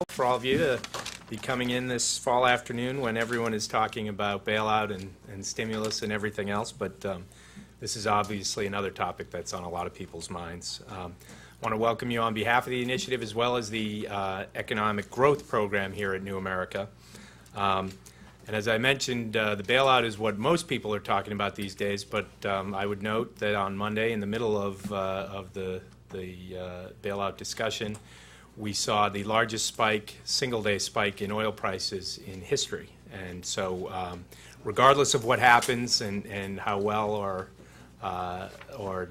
for all of you to be coming in this fall afternoon when everyone is talking about bailout and stimulus and everything else, but this is obviously another topic that's on a lot of people's minds. I want to welcome you on behalf of the initiative as well as the Economic Growth Program here at New America. And as I mentioned, the bailout is what most people are talking about these days, but I would note that on Monday, in the middle of the bailout discussion, we saw the largest spike, single-day spike in oil prices in history. And so regardless of what happens and how well or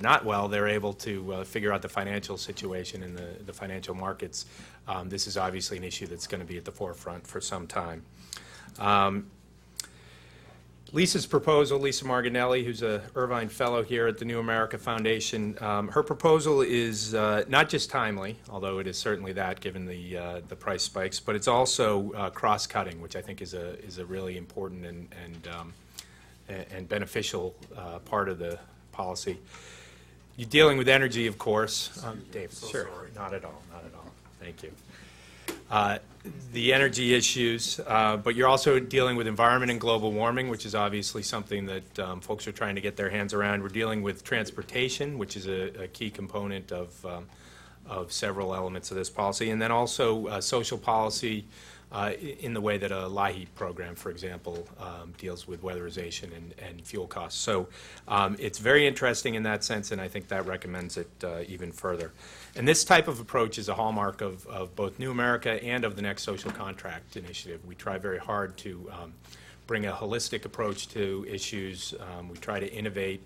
not well they're able to figure out the financial situation in the financial markets, this is obviously an issue that's going to be at the forefront for some time. Lisa's proposal, Lisa Margonelli, who's a Irvine Fellow here at the New America Foundation, her proposal is not just timely, although it is certainly that given the price spikes, but it's also cross-cutting, which I think is a really important and beneficial part of the policy. You're dealing with energy, of course. Dave, sure. Sorry. Not at all. Thank you. The energy issues, but you're also dealing with environment and global warming, which is obviously something that folks are trying to get their hands around. We're dealing with transportation, which is a key component of several elements of this policy, and then also social policy in the way that a LIHEAP program, for example, deals with weatherization and fuel costs. So it's very interesting in that sense, and I think that recommends it even further. And this type of approach is a hallmark of both New America and of the Next Social Contract Initiative. We try very hard to bring a holistic approach to issues. We try to innovate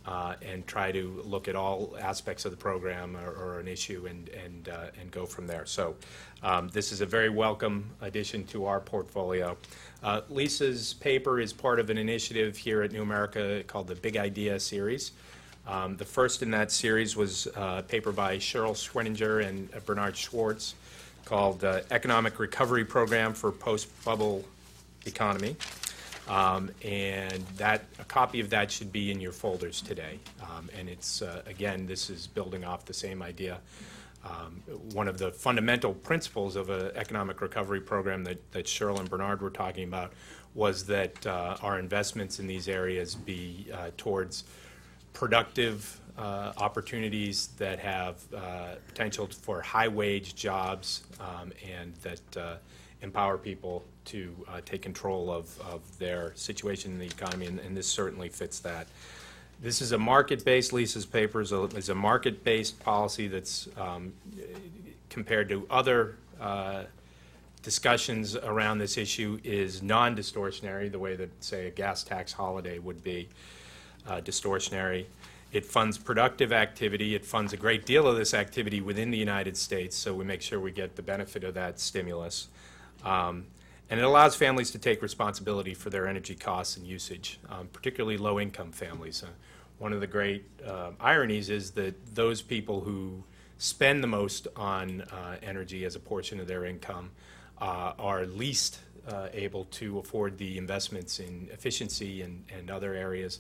and try to look at all aspects of the program or an issue and go from there. So this is a very welcome addition to our portfolio. Lisa's paper is part of an initiative here at New America called the Big Idea Series. The first in that series was a paper by Cheryl Schweninger and Bernard Schwartz called Economic Recovery Program for Post-Bubble Economy. And a copy of that should be in your folders today. And it's, again, this is building off the same idea. One of the fundamental principles of an economic recovery program that Cheryl and Bernard were talking about was that our investments in these areas be towards productive opportunities that have potential for high-wage jobs and that empower people to take control of their situation in the economy, and this certainly fits that. This is a market-based, Lisa's paper is a market-based policy that's compared to other discussions around this issue is non-distortionary, the way that, say, a gas tax holiday would be distortionary. It funds productive activity. It funds a great deal of this activity within the United States, so we make sure we get the benefit of that stimulus. And it allows families to take responsibility for their energy costs and usage, particularly low-income families. One of the great ironies is that those people who spend the most on energy as a portion of their income are least able to afford the investments in efficiency and other areas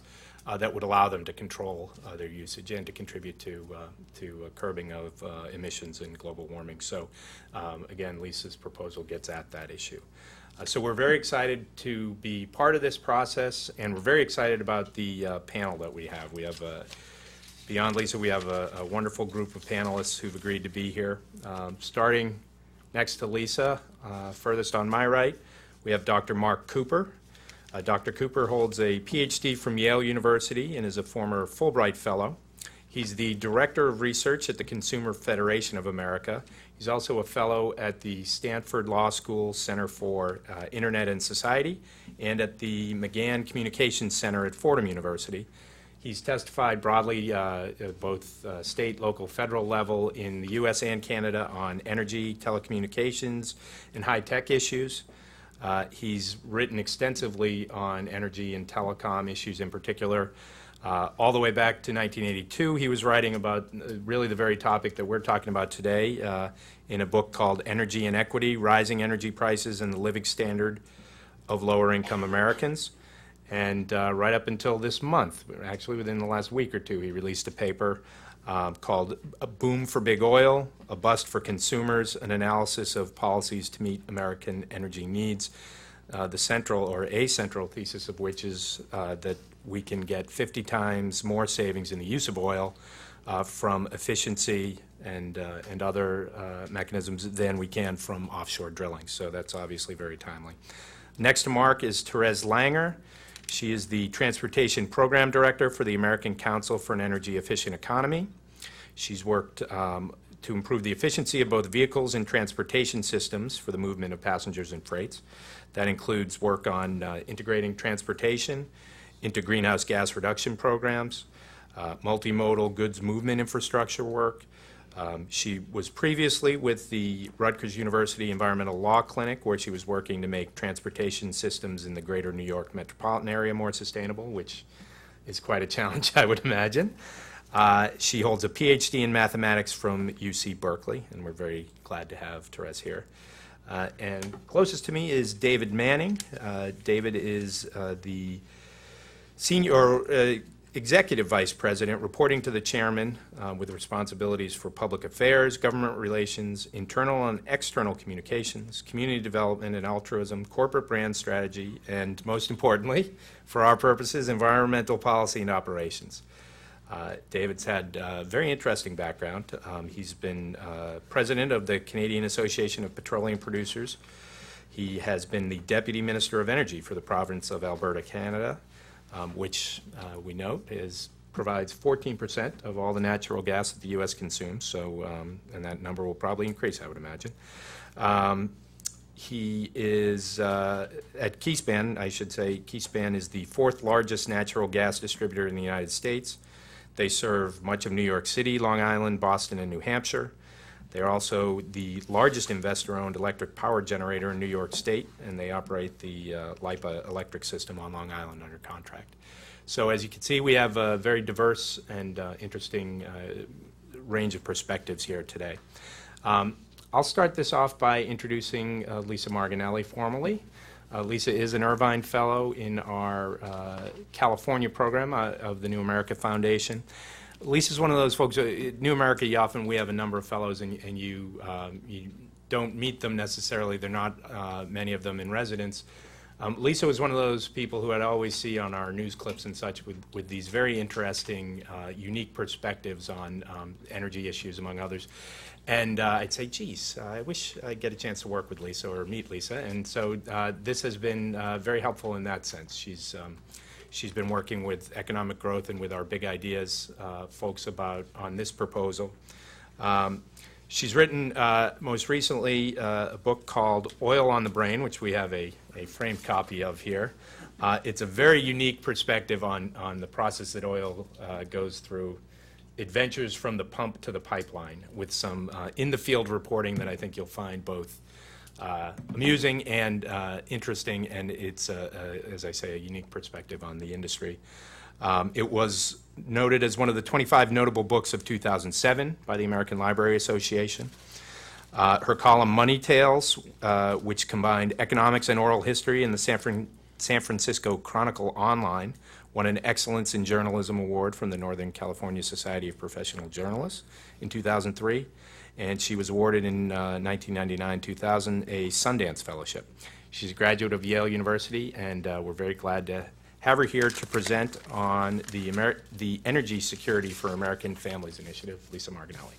that would allow them to control their usage and to contribute to curbing of emissions and global warming. So again, Lisa's proposal gets at that issue. So we're very excited to be part of this process, and we're very excited about the panel that we have. We have, beyond Lisa, we have a wonderful group of panelists who've agreed to be here. Starting next to Lisa, furthest on my right, we have Dr. Mark Cooper. Dr. Cooper holds a PhD from Yale University and is a former Fulbright Fellow. He's the Director of Research at the Consumer Federation of America. He's also a Fellow at the Stanford Law School Center for Internet and Society and at the McGann Communications Center at Fordham University. He's testified broadly at both state, local, federal level in the U.S. and Canada on energy, telecommunications, and high-tech issues. He's written extensively on energy and telecom issues in particular. All the way back to 1982, he was writing about really the very topic that we're talking about today in a book called Energy Inequity, Rising Energy Prices and the Living Standard of Lower-Income Americans. And right up until this month, actually within the last week or two, he released a paper called A Boom for Big Oil, A Bust for Consumers, an analysis of policies to meet American energy needs. The central or a central thesis of which is that we can get 50 times more savings in the use of oil from efficiency and other mechanisms than we can from offshore drilling. So that's obviously very timely. Next to Mark is Therese Langer. She is the Transportation Program Director for the American Council for an Energy Efficient Economy. She's worked to improve the efficiency of both vehicles and transportation systems for the movement of passengers and freights. That includes work on integrating transportation into greenhouse gas reduction programs, multimodal goods movement infrastructure work. She was previously with the Rutgers University Environmental Law Clinic, where she was working to make transportation systems in the greater New York metropolitan area more sustainable, which is quite a challenge, I would imagine. She holds a PhD in mathematics from UC Berkeley, and we're very glad to have Therese here. And closest to me is David Manning. David is the senior Executive Vice President, reporting to the Chairman with responsibilities for public affairs, government relations, internal and external communications, community development and altruism, corporate brand strategy, and most importantly, for our purposes, environmental policy and operations. David's had a very interesting background. He's been president of the Canadian Association of Petroleum Producers. He has been the Deputy Minister of Energy for the province of Alberta, Canada, which we note provides 14% of all the natural gas that the U.S. consumes, so, and that number will probably increase, I would imagine. He is, at Keyspan, I should say, Keyspan is the fourth largest natural gas distributor in the United States. They serve much of New York City, Long Island, Boston, and New Hampshire. They're also the largest investor-owned electric power generator in New York State, and they operate the LIPA electric system on Long Island under contract. So as you can see, we have a very diverse and interesting range of perspectives here today. I'll start this off by introducing Lisa Margonelli formally. Lisa is an Irvine Fellow in our California program of the New America Foundation. Lisa's one of those folks, New America, we have a number of fellows, and you don't meet them necessarily. They're not many of them in residence. Lisa was one of those people who I'd always see on our news clips and such with these very interesting, unique perspectives on energy issues, among others. And I'd say, geez, I wish I'd get a chance to work with Lisa or meet Lisa. And so this has been very helpful in that sense. She's been working with economic growth and with our big ideas folks on this proposal. She's written most recently a book called Oil on the Brain, which we have a framed copy of here. It's a very unique perspective on the process that oil goes through. Adventures from the pump to the pipeline, with some in-the-field reporting that I think you'll find both amusing and interesting, and it's, as I say, a unique perspective on the industry. It was noted as one of the 25 notable books of 2007 by the American Library Association. Her column Money Tales, which combined economics and oral history in the San Francisco Chronicle Online, won an Excellence in Journalism Award from the Northern California Society of Professional Journalists in 2003, and she was awarded in 1999-2000 a Sundance Fellowship. She's a graduate of Yale University, and we're very glad to have her here to present on the Energy Security for American Families Initiative. Lisa Margonelli.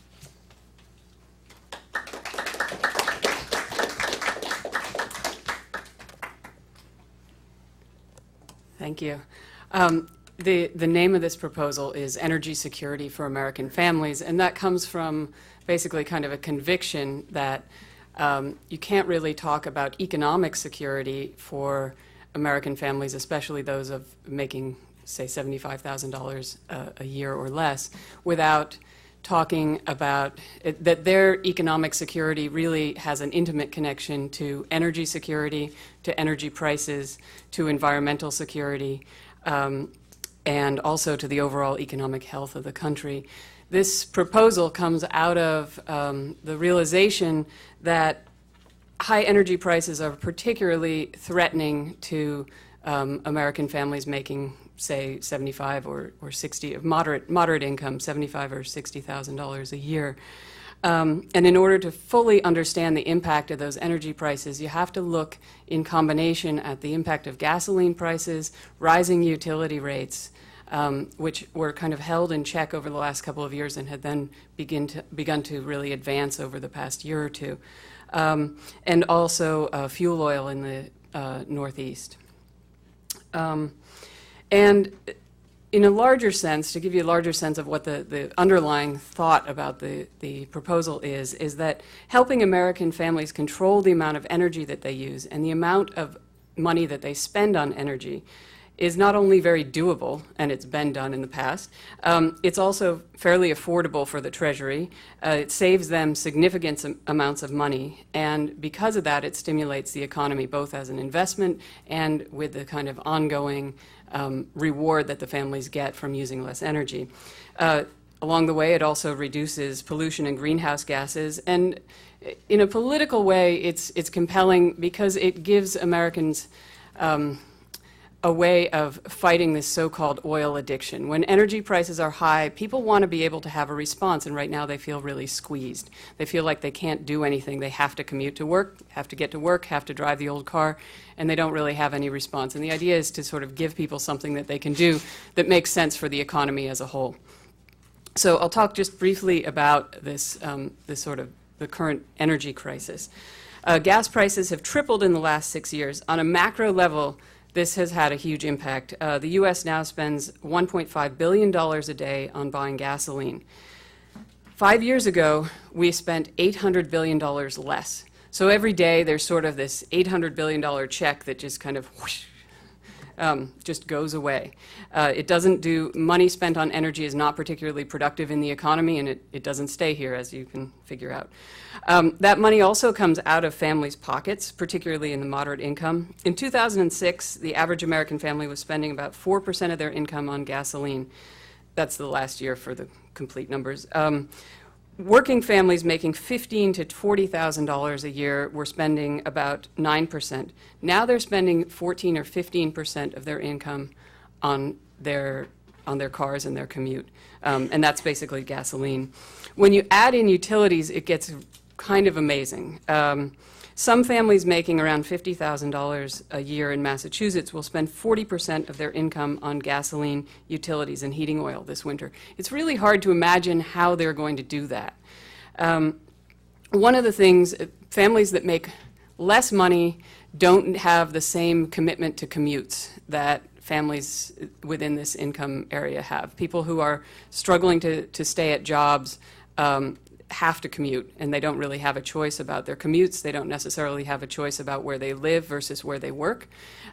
Thank you. The name of this proposal is Energy Security for American Families, and that comes from basically kind of a conviction that you can't really talk about economic security for American families, especially those of making, say, $75,000 a year or less, without talking about that their economic security really has an intimate connection to energy security, to energy prices, to environmental security, and also to the overall economic health of the country. This proposal comes out of the realization that high energy prices are particularly threatening to American families making say 75 or 60 of moderate income, $75,000 or $60,000 a year. And in order to fully understand the impact of those energy prices, you have to look in combination at the impact of gasoline prices, rising utility rates, which were kind of held in check over the last couple of years and had then begun to really advance over the past year or two, and also fuel oil in the Northeast. And in a larger sense, to give you a larger sense of what the underlying thought about the proposal is that helping American families control the amount of energy that they use and the amount of money that they spend on energy is not only very doable, and it's been done in the past, it's also fairly affordable for the Treasury. It saves them significant amounts of money, and because of that, it stimulates the economy both as an investment and with the kind of ongoing reward that the families get from using less energy. Along the way, it also reduces pollution and greenhouse gases, and in a political way, it's compelling because it gives Americans a way of fighting this so-called oil addiction. When energy prices are high, people want to be able to have a response, and right now they feel really squeezed. They feel like they can't do anything. They have to commute to work, have to get to work, have to drive the old car, and they don't really have any response. And the idea is to sort of give people something that they can do that makes sense for the economy as a whole. So I'll talk just briefly about this, this sort of the current energy crisis. Gas prices have tripled in the last 6 years. On a macro level, this has had a huge impact. The U.S. now spends $1.5 billion a day on buying gasoline. 5 years ago, we spent $800 billion less. So every day, there's sort of this $800 billion check that just kind of whoosh, just goes away. It doesn't do, money spent on energy is not particularly productive in the economy, and it doesn't stay here, as you can figure out. That money also comes out of families' pockets, particularly in the moderate income. In 2006, the average American family was spending about 4% of their income on gasoline. That's the last year for the complete numbers. Working families making $15,000 to $40,000 a year were spending about 9%. Now they're spending 14 or 15% of their income on their cars and their commute, and that's basically gasoline. When you add in utilities, it gets kind of amazing. Some families making around $50,000 a year in Massachusetts will spend 40% of their income on gasoline, utilities, and heating oil this winter. It's really hard to imagine how they're going to do that. One of the things, families that make less money don't have the same commitment to commutes that families within this income area have. People who are struggling to stay at jobs have to commute, and they don't really have a choice about their commutes. They don't necessarily have a choice about where they live versus where they work.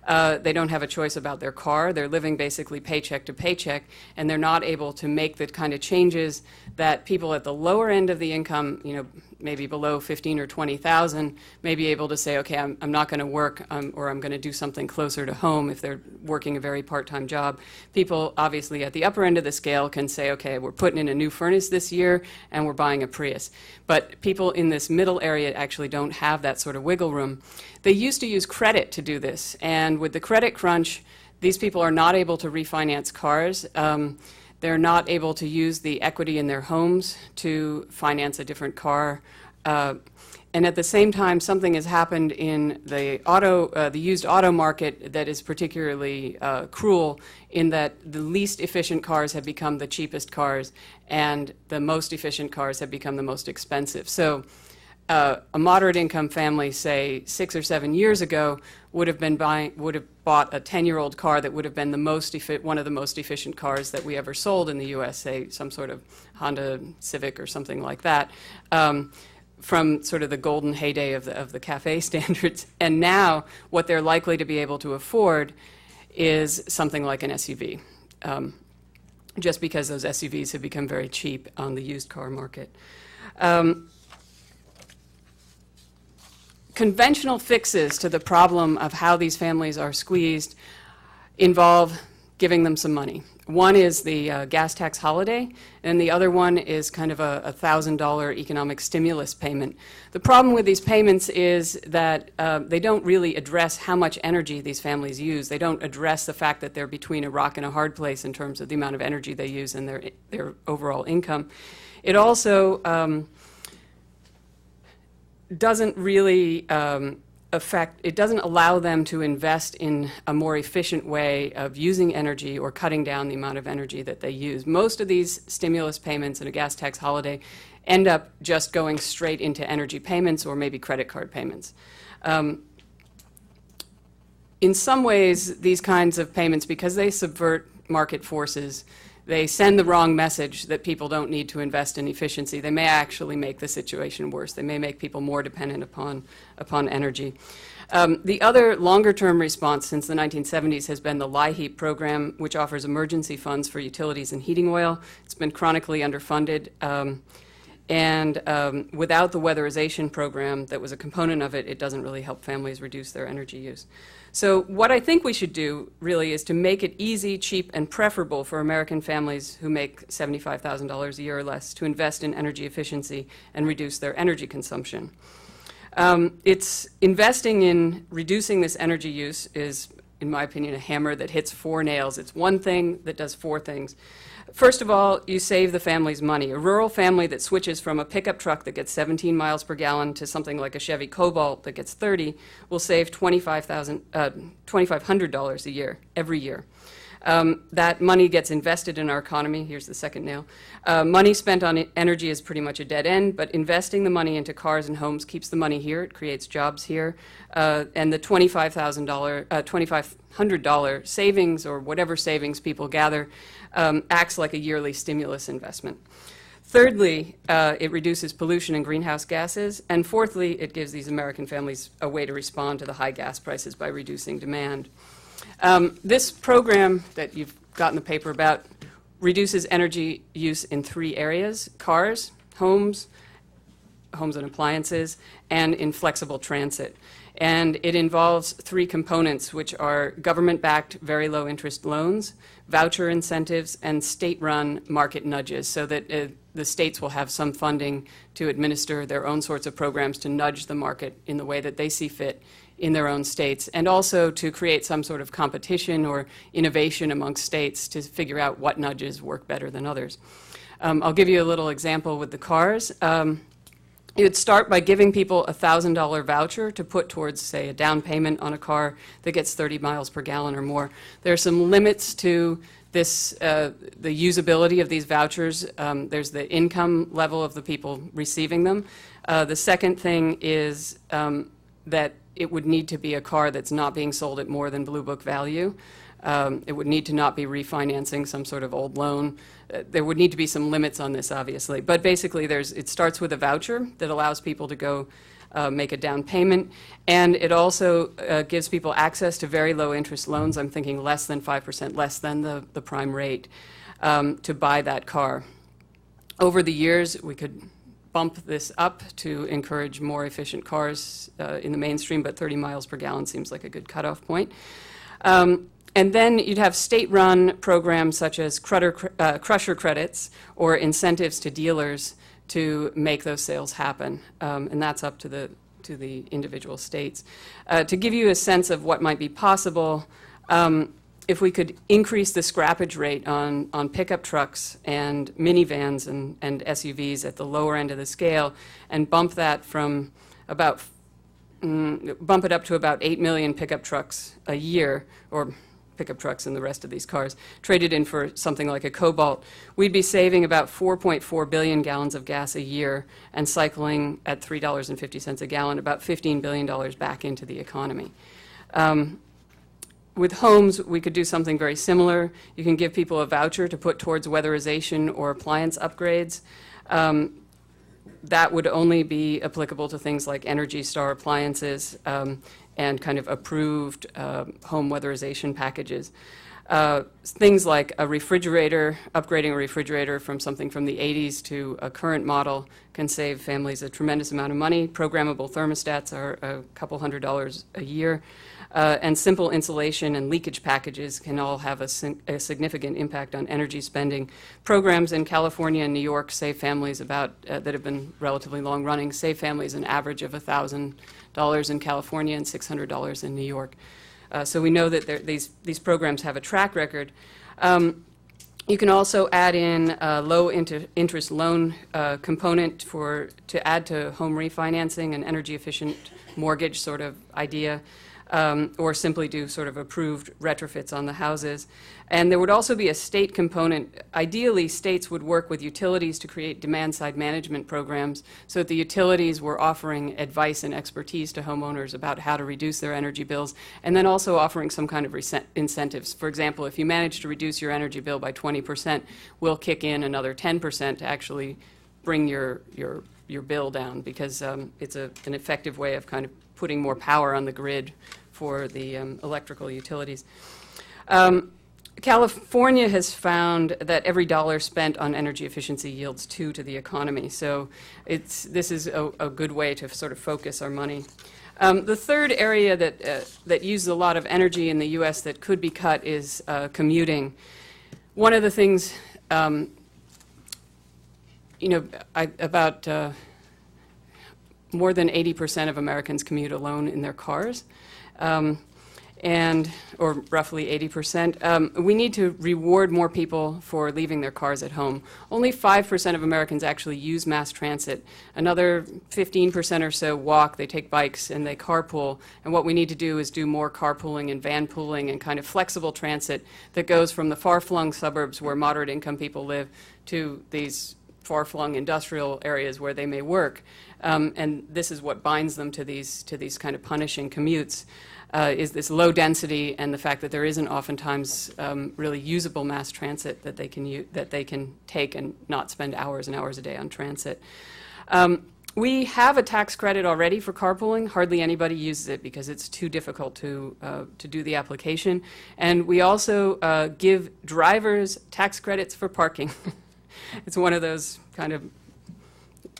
They don't have a choice about their car. They're living basically paycheck to paycheck, and they're not able to make the kind of changes that people at the lower end of the income, you know, maybe below 15 or 20,000, may be able to say, okay, I'm not going to work, or I'm going to do something closer to home if they're working a very part-time job. People, obviously, at the upper end of the scale can say, okay, we're putting in a new furnace this year, and we're buying a Prius. But people in this middle area actually don't have that sort of wiggle room. They used to use credit to do this, and with the credit crunch, these people are not able to refinance cars. They're not able to use the equity in their homes to finance a different car. And at the same time, something has happened in the used auto market that is particularly cruel, in that the least efficient cars have become the cheapest cars, and the most efficient cars have become the most expensive. So a moderate income family, say 6 or 7 years ago, would have bought a 10-year-old car that would have been one of the most efficient cars that we ever sold in the U.S., say some sort of Honda Civic or something like that, from sort of the golden heyday of the CAFE standards. And now what they're likely to be able to afford is something like an SUV, just because those SUVs have become very cheap on the used car market. Conventional fixes to the problem of how these families are squeezed involve giving them some money. One is the gas tax holiday, and the other one is kind of a $1,000 economic stimulus payment. The problem with these payments is that they don't really address how much energy these families use. They don't address the fact that they're between a rock and a hard place in terms of the amount of energy they use and their overall income. It also doesn't really it doesn't allow them to invest in a more efficient way of using energy or cutting down the amount of energy that they use. Most of these stimulus payments and a gas tax holiday end up just going straight into energy payments or maybe credit card payments. In some ways, these kinds of payments, because they subvert market forces, they send the wrong message that people don't need to invest in efficiency. They may actually make the situation worse. They may make people more dependent upon energy. The other longer-term response since the 1970s has been the LIHEAP program, which offers emergency funds for utilities and heating oil. It's been chronically underfunded. And without the weatherization program that was a component of it, it doesn't really help families reduce their energy use. So what I think we should do, really, is to make it easy, cheap, and preferable for American families who make $75,000 a year or less to invest in energy efficiency and reduce their energy consumption. It's investing in reducing this energy use is, in my opinion, a hammer that hits 4 nails. It's one thing that does 4 things. First of all, you save the family's money. A rural family that switches from a pickup truck that gets 17 miles per gallon to something like a Chevy Cobalt that gets 30 will save $2,500 a year, every year. That money gets invested in our economy. Here's the second nail. Money spent on energy is pretty much a dead end, but investing the money into cars and homes keeps the money here. It creates jobs here. And the $2,500 savings, or whatever savings people gather, acts like a yearly stimulus investment. Thirdly, it reduces pollution and greenhouse gases. And fourthly, it gives these American families a way to respond to the high gas prices by reducing demand. This program that you've gotten the paper about reduces energy use in 3 areas: cars, homes and appliances, and in flexible transit. And it involves 3 components, which are government-backed very low-interest loans, voucher incentives, and state-run market nudges, so that the states will have some funding to administer their own sorts of programs to nudge the market in the way that they see fit in their own states, and also to create some sort of competition or innovation amongst states to figure out what nudges work better than others. I'll give you a little example with the cars. You'd start by giving people a $1,000 voucher to put towards, say, a down payment on a car that gets 30 miles per gallon or more. There are some limits to this, the usability of these vouchers. There's the income level of the people receiving them. The second thing is that it would need to be a car that's not being sold at more than Blue Book value. It would need to not be refinancing some sort of old loan. There would need to be some limits on this, obviously. But basically, it starts with a voucher that allows people to go make a down payment. And it also gives people access to very low interest loans. I'm thinking less than 5%, less than the prime rate, to buy that car. Over the years, we could bump this up to encourage more efficient cars in the mainstream, but 30 miles per gallon seems like a good cutoff point. And then you'd have state-run programs such as crusher credits or incentives to dealers to make those sales happen, and that's up to the individual states. To give you a sense of what might be possible, if we could increase the scrappage rate on pickup trucks and minivans and SUVs at the lower end of the scale, and bump that from bump it up to about 8 million pickup trucks a year, or pickup trucks and the rest of these cars, traded in for something like a Cobalt, we'd be saving about 4.4 billion gallons of gas a year and cycling at $3.50 a gallon, about $15 billion back into the economy. With homes, we could do something very similar. You can give people a voucher to put towards weatherization or appliance upgrades. That would only be applicable to things like Energy Star appliances and kind of approved home weatherization packages. Things like a refrigerator, upgrading a refrigerator from something from the 80s to a current model can save families a tremendous amount of money. Programmable thermostats are a couple $100s a year. And simple insulation and leakage packages can all have a significant impact on energy spending. Programs in California and New York save families about, that have been relatively long running, save families an average of $1,000 in California and $600 in New York. So we know that these programs have a track record. You can also add in a low interest loan component to add to home refinancing, an energy efficient mortgage sort of idea. Or simply do sort of approved retrofits on the houses. And there would also be a state component. Ideally, states would work with utilities to create demand-side management programs so that the utilities were offering advice and expertise to homeowners about how to reduce their energy bills, and then also offering some kind of incentives. For example, if you manage to reduce your energy bill by 20%, we'll kick in another 10% to actually bring your bill down, because it's an effective way of kind of putting more power on the grid for the electrical utilities. California has found that every dollar spent on energy efficiency yields 2 to the economy. So this is a good way to sort of focus our money. The third area that uses a lot of energy in the U.S. that could be cut is commuting. One of the things, about more than 80% of Americans commute alone in their cars, or roughly 80%. We need to reward more people for leaving their cars at home. Only 5% of Americans actually use mass transit. Another 15% or so walk, they take bikes, and they carpool. And what we need to do is do more carpooling and van pooling and kind of flexible transit that goes from the far-flung suburbs where moderate income people live to these far-flung industrial areas where they may work. And this is what binds them to these kind of punishing commutes, is this low density and the fact that there isn't oftentimes really usable mass transit that they can take and not spend hours and hours a day on transit. We have a tax credit already for carpooling. Hardly anybody uses it because it's too difficult to do the application. And we also give drivers tax credits for parking. It's one of those kind of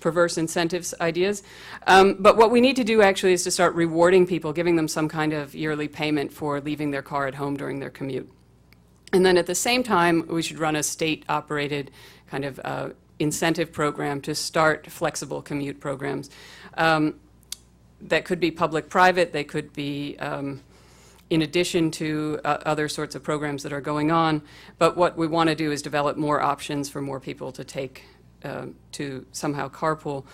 perverse incentives ideas. But what we need to do actually is to start rewarding people, giving them some kind of yearly payment for leaving their car at home during their commute. And then at the same time, we should run a state-operated kind of incentive program to start flexible commute programs. That could be public-private, they could be in addition to other sorts of programs that are going on. But what we want to do is develop more options for more people to take to somehow carpool.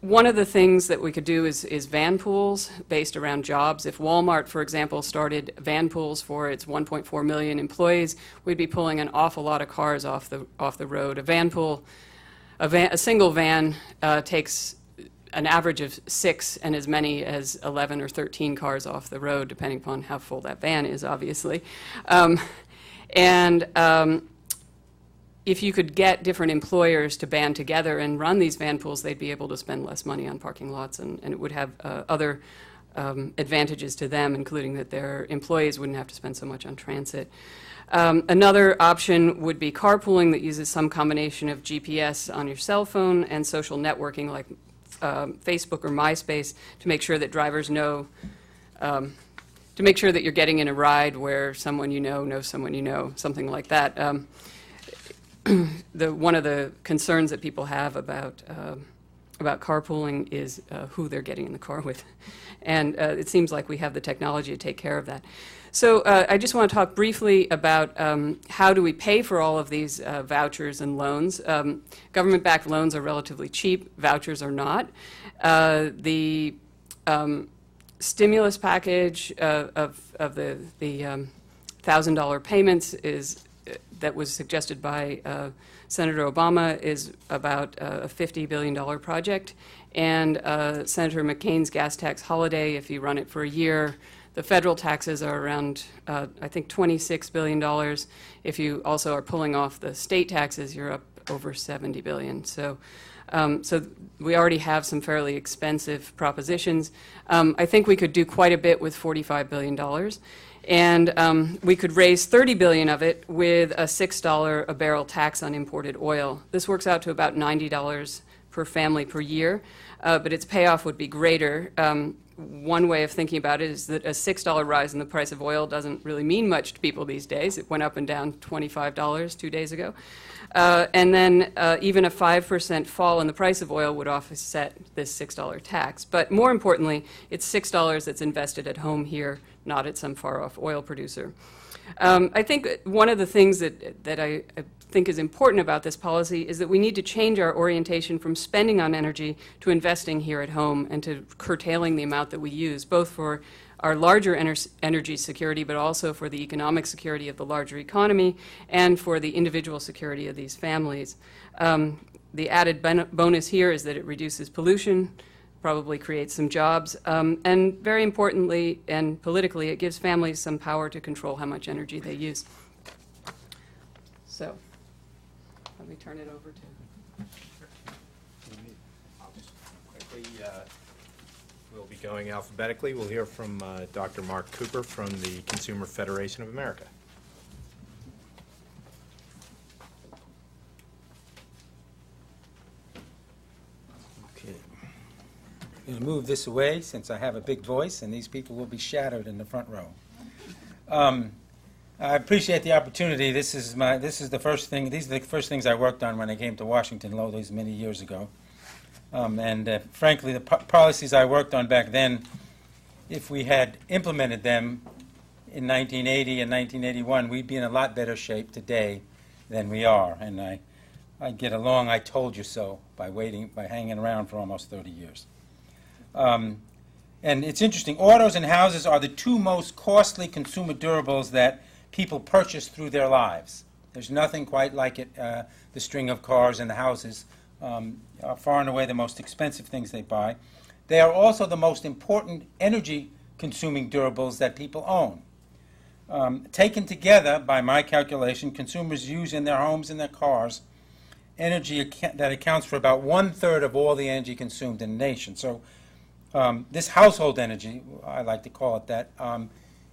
One of the things that we could do is van pools based around jobs. If Walmart, for example, started van pools for its 1.4 million employees, we'd be pulling an awful lot of cars off the road. A van pool, a single van takes an average of 6 and as many as 11 or 13 cars off the road, depending upon how full that van is, obviously. If you could get different employers to band together and run these van pools, they'd be able to spend less money on parking lots, and it would have other advantages to them, including that their employees wouldn't have to spend so much on transit. Another option would be carpooling that uses some combination of GPS on your cell phone and social networking like Facebook or MySpace to make sure that drivers know, to make sure that you're getting in a ride where someone you know knows someone you know, something like that. One of the concerns that people have about carpooling is who they're getting in the car with. And it seems like we have the technology to take care of that. So I just want to talk briefly about how do we pay for all of these vouchers and loans. Government-backed loans are relatively cheap. Vouchers are not. The stimulus package of the $1,000 payments that was suggested by Senator Obama is about a $50 billion project. And Senator McCain's gas tax holiday, if you run it for a year, the federal taxes are around, I think, $26 billion. If you also are pulling off the state taxes, you're up over $70 billion. So So we already have some fairly expensive propositions. I think we could do quite a bit with $45 billion. And we could raise $30 billion of it with a $6 a barrel tax on imported oil. This works out to about $90 per family per year, but its payoff would be greater. One way of thinking about it is that a $6 rise in the price of oil doesn't really mean much to people these days. It went up and down $25 2 days ago. And then even a 5% fall in the price of oil would offset this $6 tax. But more importantly, it's $6 that's invested at home here, not at some far-off oil producer. I think one of the things that I think is important about this policy is that we need to change our orientation from spending on energy to investing here at home and to curtailing the amount that we use, both for our larger energy security, but also for the economic security of the larger economy and for the individual security of these families. The added bonus here is that it reduces pollution, probably creates some jobs, and very importantly and politically, it gives families some power to control how much energy they use. So, let me turn it over to... I'll just quickly, we'll be going alphabetically. We'll hear from Dr. Mark Cooper from the Consumer Federation of America. Okay. I'm going to move this away since I have a big voice, and these people will be shadowed in the front row. I appreciate the opportunity. This is the first thing. These are the first things I worked on when I came to Washington, all these many years ago. Frankly, the policies I worked on back then, if we had implemented them in 1980 and 1981, we'd be in a lot better shape today than we are. And I get along, I told you so, by hanging around for almost 30 years. And it's interesting, autos and houses are the two most costly consumer durables that people purchase through their lives. There's nothing quite like it. The string of cars and the houses are far and away the most expensive things they buy. They are also the most important energy-consuming durables that people own. Taken together, by my calculation, consumers use in their homes and their cars energy that accounts for about 1/3 of all the energy consumed in the nation. So this household energy, I like to call it that,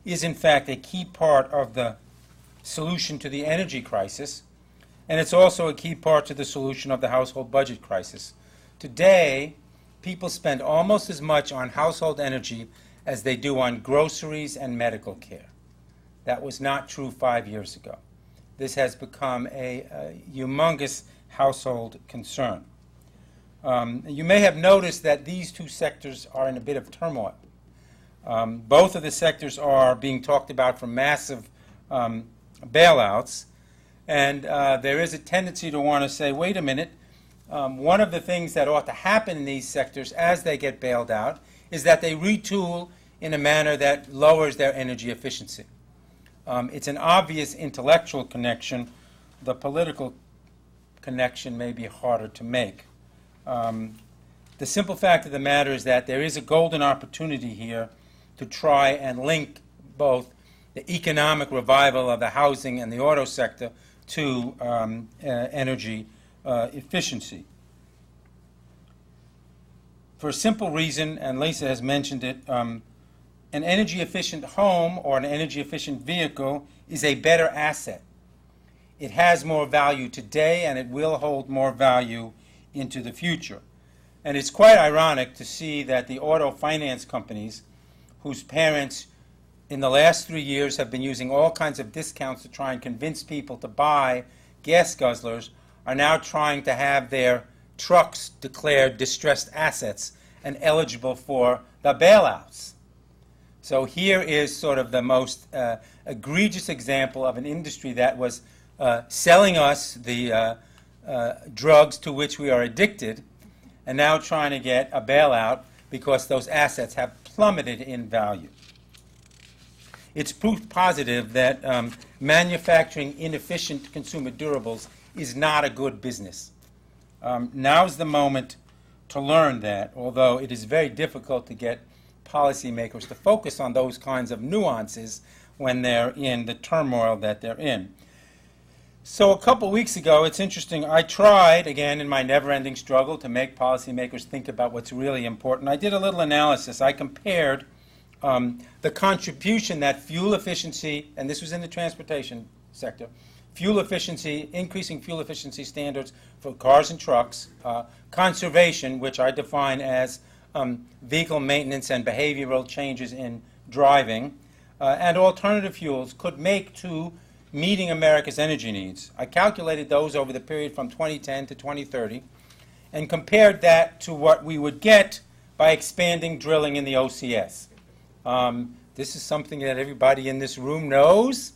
is in fact a key part of the solution to the energy crisis, and it's also a key part to the solution of the household budget crisis. Today, people spend almost as much on household energy as they do on groceries and medical care. That was not true 5 years ago. This has become a humongous household concern. You may have noticed that these two sectors are in a bit of turmoil. Both of the sectors are being talked about for massive bailouts, and there is a tendency to want to say, wait a minute, one of the things that ought to happen in these sectors as they get bailed out is that they retool in a manner that lowers their energy efficiency. It's an obvious intellectual connection. The political connection may be harder to make. The simple fact of the matter is that there is a golden opportunity here to try and link both the economic revival of the housing and the auto sector to energy efficiency. For a simple reason, and Lisa has mentioned it, an energy-efficient home or an energy-efficient vehicle is a better asset. It has more value today, and it will hold more value into the future. And it's quite ironic to see that the auto finance companies, whose parents in the last 3 years have been using all kinds of discounts to try and convince people to buy gas guzzlers, are now trying to have their trucks declared distressed assets and eligible for the bailouts. So here is sort of the most egregious example of an industry that was selling us the drugs to which we are addicted, and now trying to get a bailout because those assets have plummeted in value. It's proof positive that manufacturing inefficient consumer durables is not a good business. Now's the moment to learn that, although it is very difficult to get policymakers to focus on those kinds of nuances when they're in the turmoil that they're in. So a couple weeks ago, it's interesting, I tried, again, in my never-ending struggle to make policymakers think about what's really important. I did a little analysis. I compared the contribution that fuel efficiency, and this was in the transportation sector, fuel efficiency, increasing fuel efficiency standards for cars and trucks, conservation, which I define as vehicle maintenance and behavioral changes in driving, and alternative fuels could make to meeting America's energy needs. I calculated those over the period from 2010 to 2030 and compared that to what we would get by expanding drilling in the OCS. This is something that everybody in this room knows,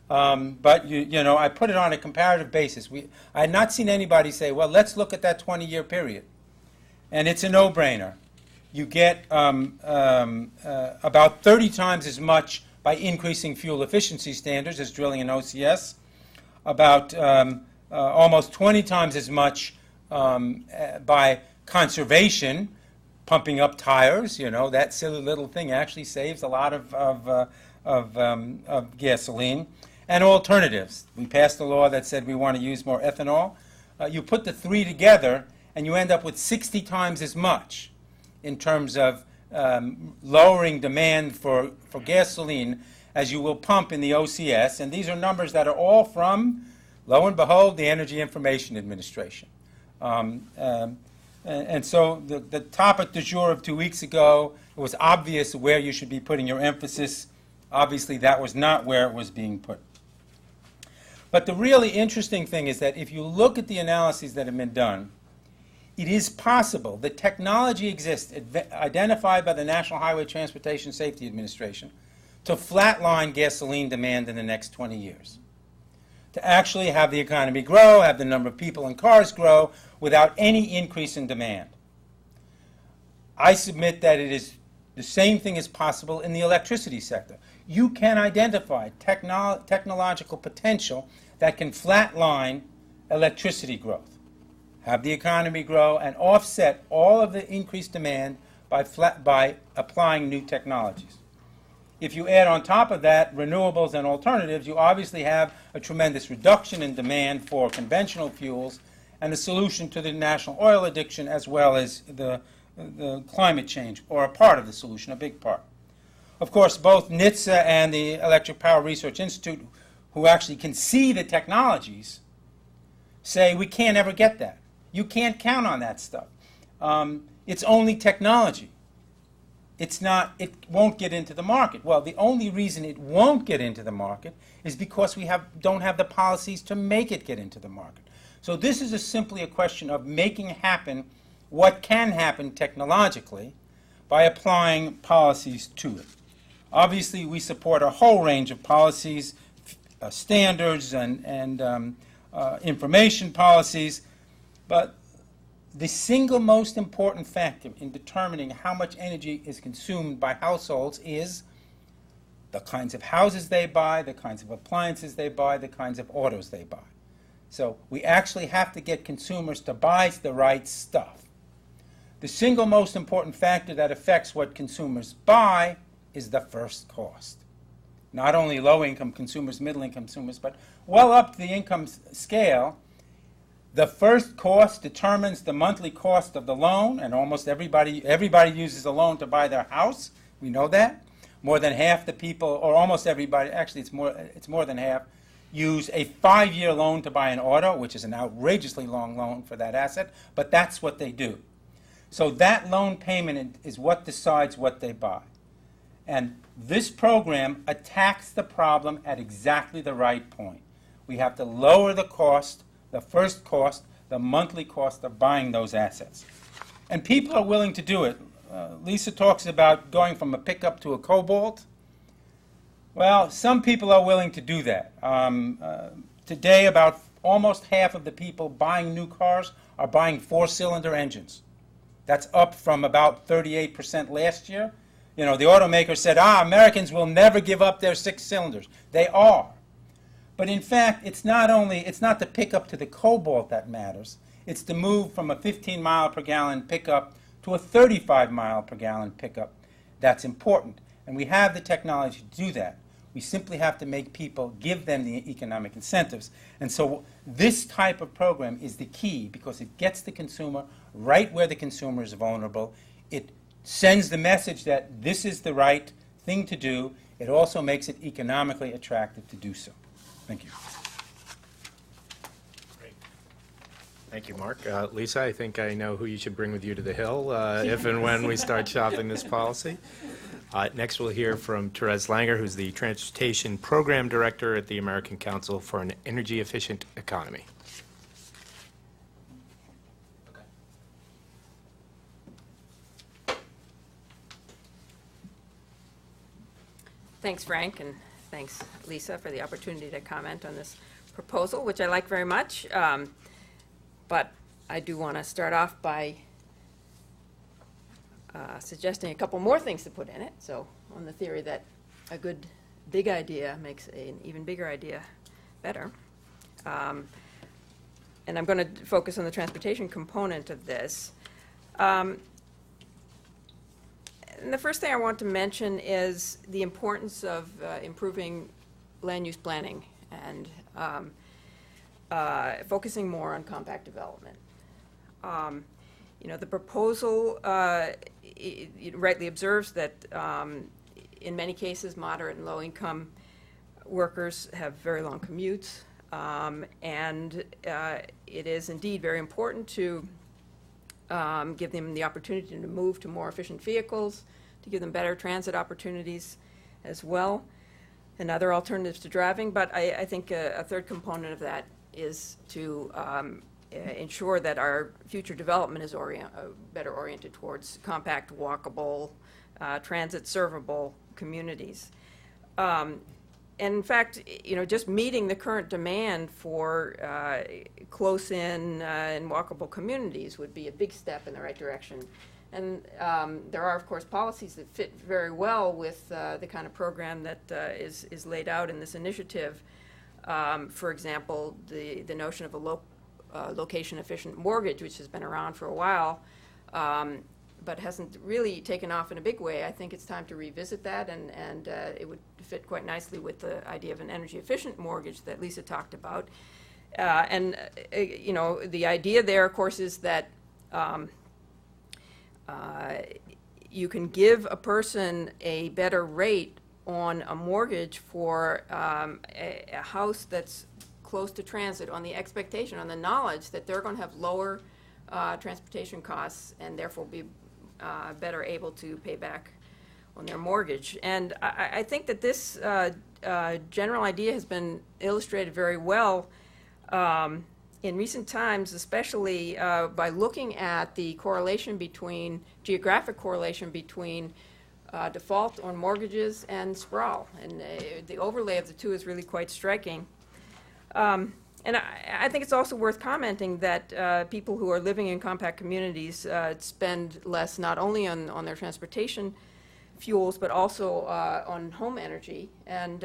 but you know, I put it on a comparative basis. I had not seen anybody say, well, let's look at that 20-year period. And it's a no-brainer. You get about 30 times as much by increasing fuel efficiency standards as drilling in OCS, about almost 20 times as much by conservation, pumping up tires. You know, that silly little thing actually saves a lot of gasoline. And alternatives. We passed a law that said we want to use more ethanol. You put the three together, and you end up with 60 times as much in terms of lowering demand for gasoline as you will pump in the OCS. And these are numbers that are all from, lo and behold, the Energy Information Administration. And so the topic du jour of 2 weeks ago, it was obvious where you should be putting your emphasis. Obviously, that was not where it was being put. But the really interesting thing is that if you look at the analyses that have been done, it is possible. The technology exists, identified by the National Highway Transportation Safety Administration, to flatline gasoline demand in the next 20 years. To actually have the economy grow, have the number of people in cars grow, without any increase in demand. I submit that it is the same thing is possible in the electricity sector. You can identify technological potential that can flatline electricity growth, have the economy grow, and offset all of the increased demand by applying new technologies. If you add on top of that renewables and alternatives, you obviously have a tremendous reduction in demand for conventional fuels and a solution to the national oil addiction, as well as the climate change, or a part of the solution, a big part. Of course, both NHTSA and the Electric Power Research Institute, who actually can see the technologies, say we can't ever get that. You can't count on that stuff. It's only technology. It won't get into the market. Well, the only reason it won't get into the market is because we don't have the policies to make it get into the market. So this is simply a question of making happen what can happen technologically by applying policies to it. Obviously, we support a whole range of policies, standards, and information policies, but the single most important factor in determining how much energy is consumed by households is the kinds of houses they buy, the kinds of appliances they buy, the kinds of autos they buy. So we actually have to get consumers to buy the right stuff. The single most important factor that affects what consumers buy is the first cost. Not only low-income consumers, middle-income consumers, but well up the income scale. The first cost determines the monthly cost of the loan, and almost everybody uses a loan to buy their house. We know that. More than half the people, or almost everybody, actually it's more than half, use a 5-year loan to buy an auto, which is an outrageously long loan for that asset, but that's what they do. So that loan payment is what decides what they buy. And this program attacks the problem at exactly the right point. We have to lower the cost, the first cost, the monthly cost of buying those assets. And people are willing to do it. Lisa talks about going from a pickup to a Cobalt. Well, some people are willing to do that. Today, about almost half of the people buying new cars are buying 4-cylinder engines. That's up from about 38% last year. You know, the automaker said, Americans will never give up their 6 cylinders. They are. But in fact, it's not the pickup to the Cobalt that matters. It's the move from a 15-mile-per-gallon pickup to a 35-mile-per-gallon pickup that's important. And we have the technology to do that. We simply have to make people, give them the economic incentives. And so this type of program is the key because it gets the consumer right where the consumer is vulnerable. It sends the message that this is the right thing to do. It also makes it economically attractive to do so. Thank you. Great. Thank you, Mark. Lisa, I think I know who you should bring with you to the Hill if and when we start shopping this policy. Next, we'll hear from Therese Langer, who's the Transportation Program Director at the American Council for an Energy Efficient Economy. Thanks, Frank, and thanks, Lisa, for the opportunity to comment on this proposal, which I like very much. But I do want to start off by suggesting a couple more things to put in it. So on the theory that a good big idea makes an even bigger idea better. And I'm going to focus on the transportation component of this. And the first thing I want to mention is the importance of improving land use planning and focusing more on compact development. The proposal it rightly observes that in many cases moderate and low income workers have very long commutes, and it is indeed very important to give them the opportunity to move to more efficient vehicles, to give them better transit opportunities as well, and other alternatives to driving. But I think a third component of that is to ensure that our future development is better oriented towards compact, walkable, transit servable communities. And in fact, just meeting the current demand for close-in and walkable communities would be a big step in the right direction. And there are, of course, policies that fit very well with the kind of program that is laid out in this initiative. For example, the notion of a location-efficient mortgage, which has been around for a while, but hasn't really taken off in a big way. I think it's time to revisit that, and it would fit quite nicely with the idea of an energy-efficient mortgage that Lisa talked about. The idea there, of course, is that you can give a person a better rate on a mortgage for a house that's close to transit on the expectation, on the knowledge that they're going to have lower transportation costs and therefore be better able to pay back on their mortgage. And I think that this general idea has been illustrated very well in recent times, especially by looking at the geographic correlation between default on mortgages and sprawl. And the overlay of the two is really quite striking. And I think it's also worth commenting that people who are living in compact communities spend less not only on their transportation fuels, but also on home energy. And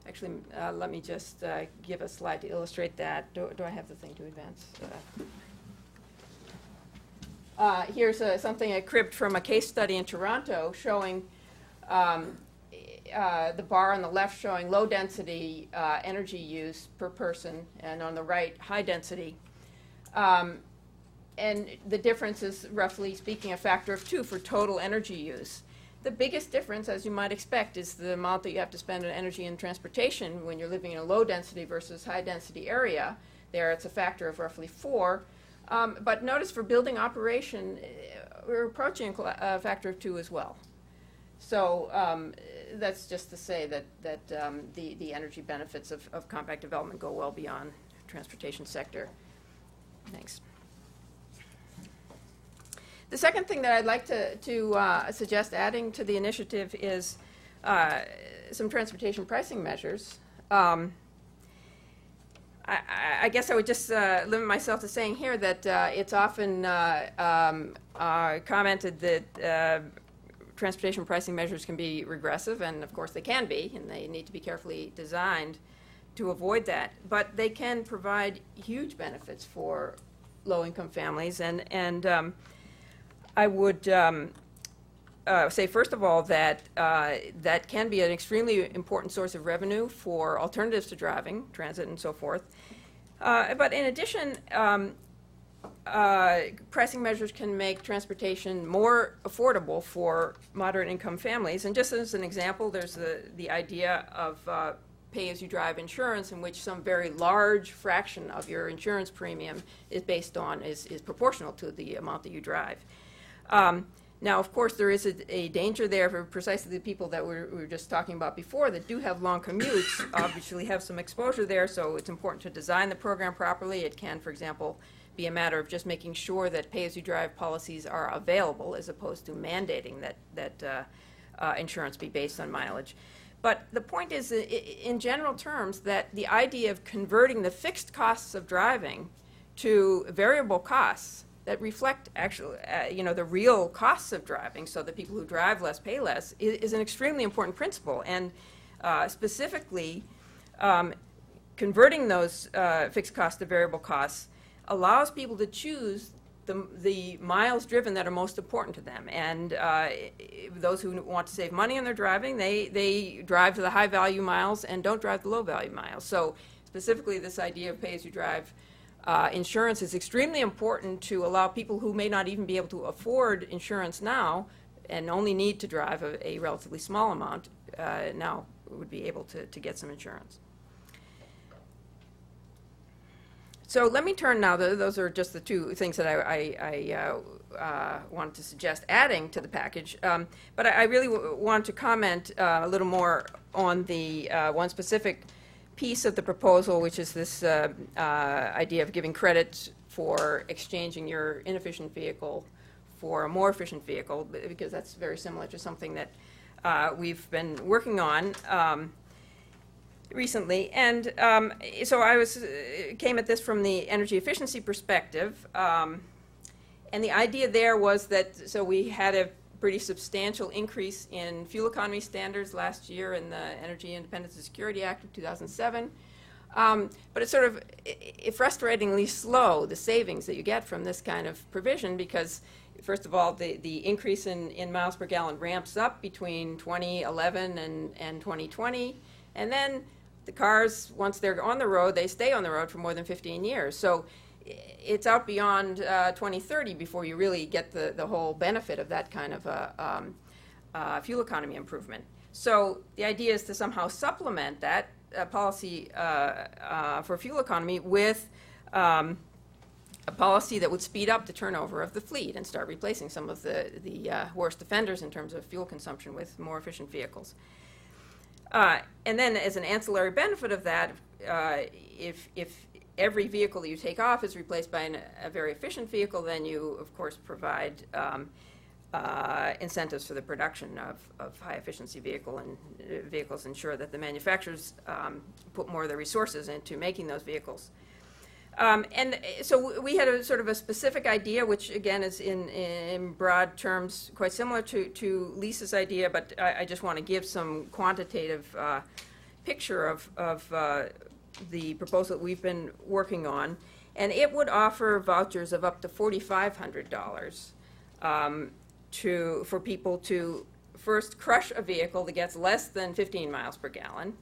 actually, let me just give a slide to illustrate that. Do I have the thing to advance? Here's something I cribbed from a case study in Toronto showing the bar on the left showing low density energy use per person, and on the right, high density. And the difference is, roughly speaking, a factor of 2 for total energy use. The biggest difference, as you might expect, is the amount that you have to spend on energy and transportation when you're living in a low density versus high density area. There it's a factor of roughly 4. But notice for building operation, we're approaching a factor of 2 as well. So that's just to say that the energy benefits of compact development go well beyond transportation sector. Thanks. The second thing that I'd like to suggest adding to the initiative is some transportation pricing measures. I guess I would just limit myself to saying here that it's often commented that transportation pricing measures can be regressive, and of course they can be, and they need to be carefully designed to avoid that. But they can provide huge benefits for low-income families, and I would say, first of all, that that can be an extremely important source of revenue for alternatives to driving, transit and so forth. But in addition, pricing measures can make transportation more affordable for moderate income families. And just as an example, there's the idea of pay-as-you-drive insurance, in which some very large fraction of your insurance premium is based on, is proportional to the amount that you drive. Now, of course, there is a danger there for precisely the people that we were just talking about before that do have long commutes, obviously have some exposure there, so it's important to design the program properly. It can, for example, be a matter of just making sure that pay-as-you-drive policies are available as opposed to mandating that insurance be based on mileage. But the point is, in general terms, that the idea of converting the fixed costs of driving to variable costs that reflect actually, the real costs of driving, so that people who drive less pay less, is an extremely important principle. And specifically, converting those fixed costs to variable costs allows people to choose the miles driven that are most important to them. And those who want to save money on their driving, they drive to the high-value miles and don't drive the low-value miles. So specifically, this idea of pay-as-you-drive insurance is extremely important to allow people who may not even be able to afford insurance now and only need to drive a relatively small amount now would be able to get some insurance. So let me turn now, those are just the two things that I wanted to suggest adding to the package, but I really want to comment a little more on the one specific piece of the proposal, which is this idea of giving credit for exchanging your inefficient vehicle for a more efficient vehicle, because that's very similar to something that we've been working on recently. And so I came at this from the energy efficiency perspective, and the idea there was that, so we had a pretty substantial increase in fuel economy standards last year in the Energy Independence and Security Act of 2007. But it's sort of frustratingly slow, the savings that you get from this kind of provision, because first of all, the increase in miles per gallon ramps up between 2011 and 2020, and then the cars, once they're on the road, they stay on the road for more than 15 years. So it's out beyond 2030 before you really get the whole benefit of that kind of fuel economy improvement. So the idea is to somehow supplement that policy for fuel economy with a policy that would speed up the turnover of the fleet and start replacing some of the worst offenders in terms of fuel consumption with more efficient vehicles. And then as an ancillary benefit of that, if every vehicle that you take off is replaced by a very efficient vehicle, then you, of course, provide incentives for the production of high-efficiency vehicles, ensure that the manufacturers put more of their resources into making those vehicles. And so we had a sort of a specific idea, which again is in broad terms quite similar to Lisa's idea, but I just want to give some quantitative picture of the proposal that we've been working on. And it would offer vouchers of up to $4,500 for people to first crush a vehicle that gets less than 15 miles per gallon,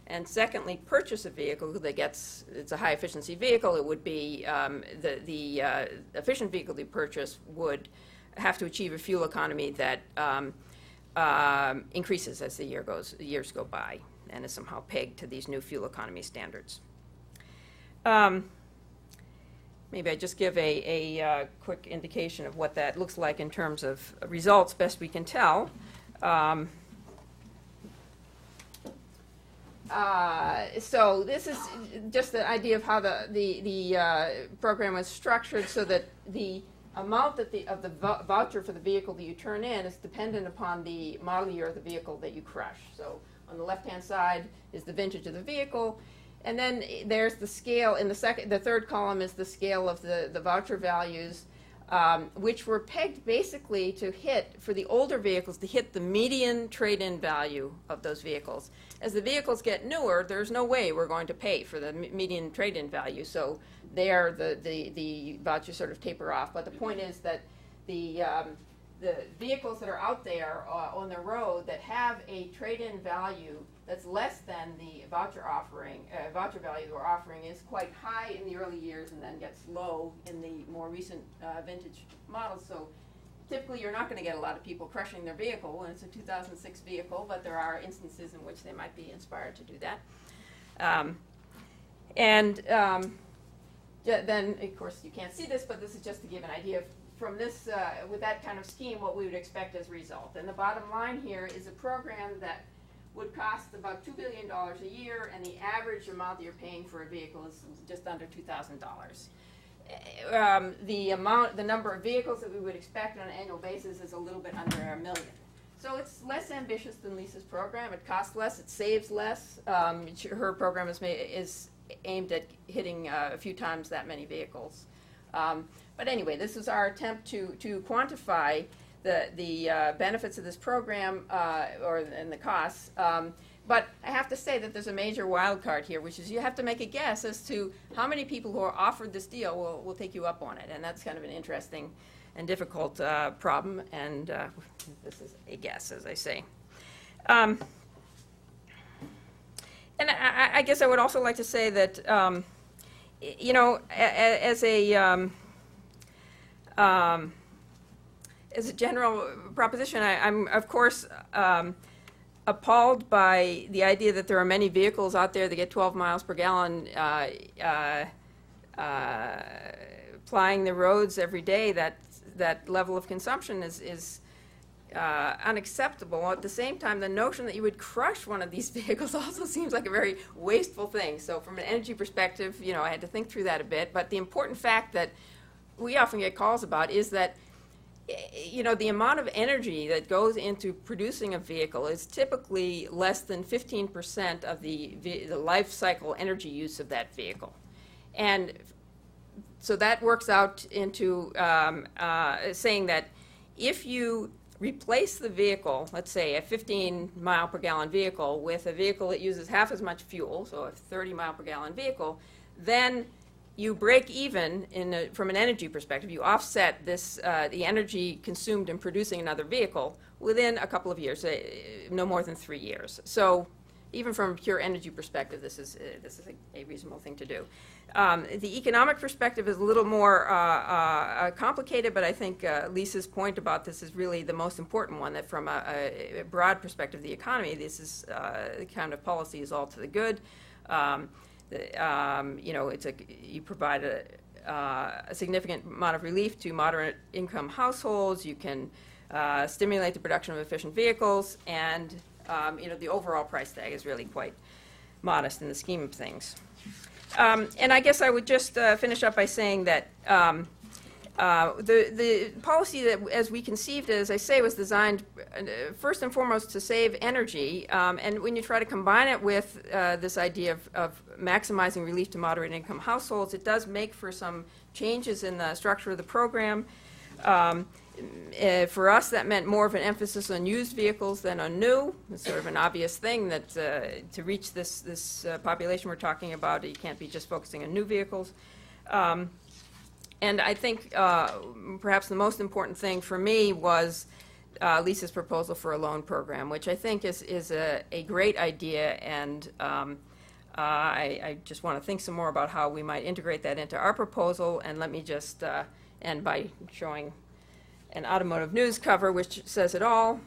and secondly, purchase a vehicle that gets, it's a high-efficiency vehicle. It would be, the efficient vehicle they purchase would have to achieve a fuel economy that increases as the years go by and is somehow pegged to these new fuel economy standards. Maybe I just give a quick indication of what that looks like in terms of results, best we can tell. So this is just the idea of how the program was structured, so that the amount of the voucher for the vehicle that you turn in is dependent upon the model year of the vehicle that you crush. So on the left-hand side is the vintage of the vehicle, and then there's the scale. In the third column is the scale of the voucher values, which were pegged basically to hit, for the older vehicles, to hit the median trade-in value of those vehicles. As the vehicles get newer, there's no way we're going to pay for the median trade-in value, so there the vouchers sort of taper off. But the point is that the the vehicles that are out there on the road that have a trade-in value that's less than the voucher value we're offering is quite high in the early years and then gets low in the more recent vintage models. So typically you're not going to get a lot of people crushing their vehicle when it's a 2006 vehicle, but there are instances in which they might be inspired to do that. Then, of course, you can't see this, but this is just to give an idea of, from this, with that kind of scheme, what we would expect as a result. And the bottom line here is a program that would cost about $2 billion a year, and the average amount that you're paying for a vehicle is just under $2,000. The number of vehicles that we would expect on an annual basis is a little bit under 1 million. So it's less ambitious than Lisa's program. It costs less. It saves less. Her program is aimed at hitting a few times that many vehicles. But anyway, this is our attempt to quantify the benefits of this program and the costs. But I have to say that there's a major wild card here, which is you have to make a guess as to how many people who are offered this deal will take you up on it. And that's kind of an interesting and difficult problem. And this is a guess, as I say. And I guess I would also like to say that, you know, as a general proposition, I'm of course appalled by the idea that there are many vehicles out there that get 12 miles per gallon plying the roads every day. That level of consumption is unacceptable. At the same time, the notion that you would crush one of these vehicles also seems like a very wasteful thing. So from an energy perspective, you know, I had to think through that a bit. But the important fact that we often get calls about is that, you know, the amount of energy that goes into producing a vehicle is typically less than 15% of the life cycle energy use of that vehicle. And so that works out into saying that if you replace the vehicle, let's say a 15 mile per gallon vehicle, with a vehicle that uses half as much fuel, so a 30 mile per gallon vehicle, then you break even from an energy perspective. You offset this, the energy consumed in producing another vehicle within a couple of years, no more than 3 years. So even from a pure energy perspective, this is a reasonable thing to do. The economic perspective is a little more complicated, but I think Lisa's point about this is really the most important one, that from a broad perspective of the economy, this is the kind of policy is all to the good. You know, you provide a significant amount of relief to moderate income households. You can stimulate the production of efficient vehicles, and you know, the overall price tag is really quite modest in the scheme of things. And I guess I would just finish up by saying that the policy that, as we conceived it, as I say, was designed first and foremost to save energy. And when you try to combine it with this idea of maximizing relief to moderate income households, it does make for some changes in the structure of the program. For us, that meant more of an emphasis on used vehicles than on new. It's sort of an obvious thing that to reach this population we're talking about, you can't be just focusing on new vehicles. And I think perhaps the most important thing for me was Lisa's proposal for a loan program, which I think is a great idea, and I just want to think some more about how we might integrate that into our proposal. And let me just end by showing an automotive news cover, which says it all.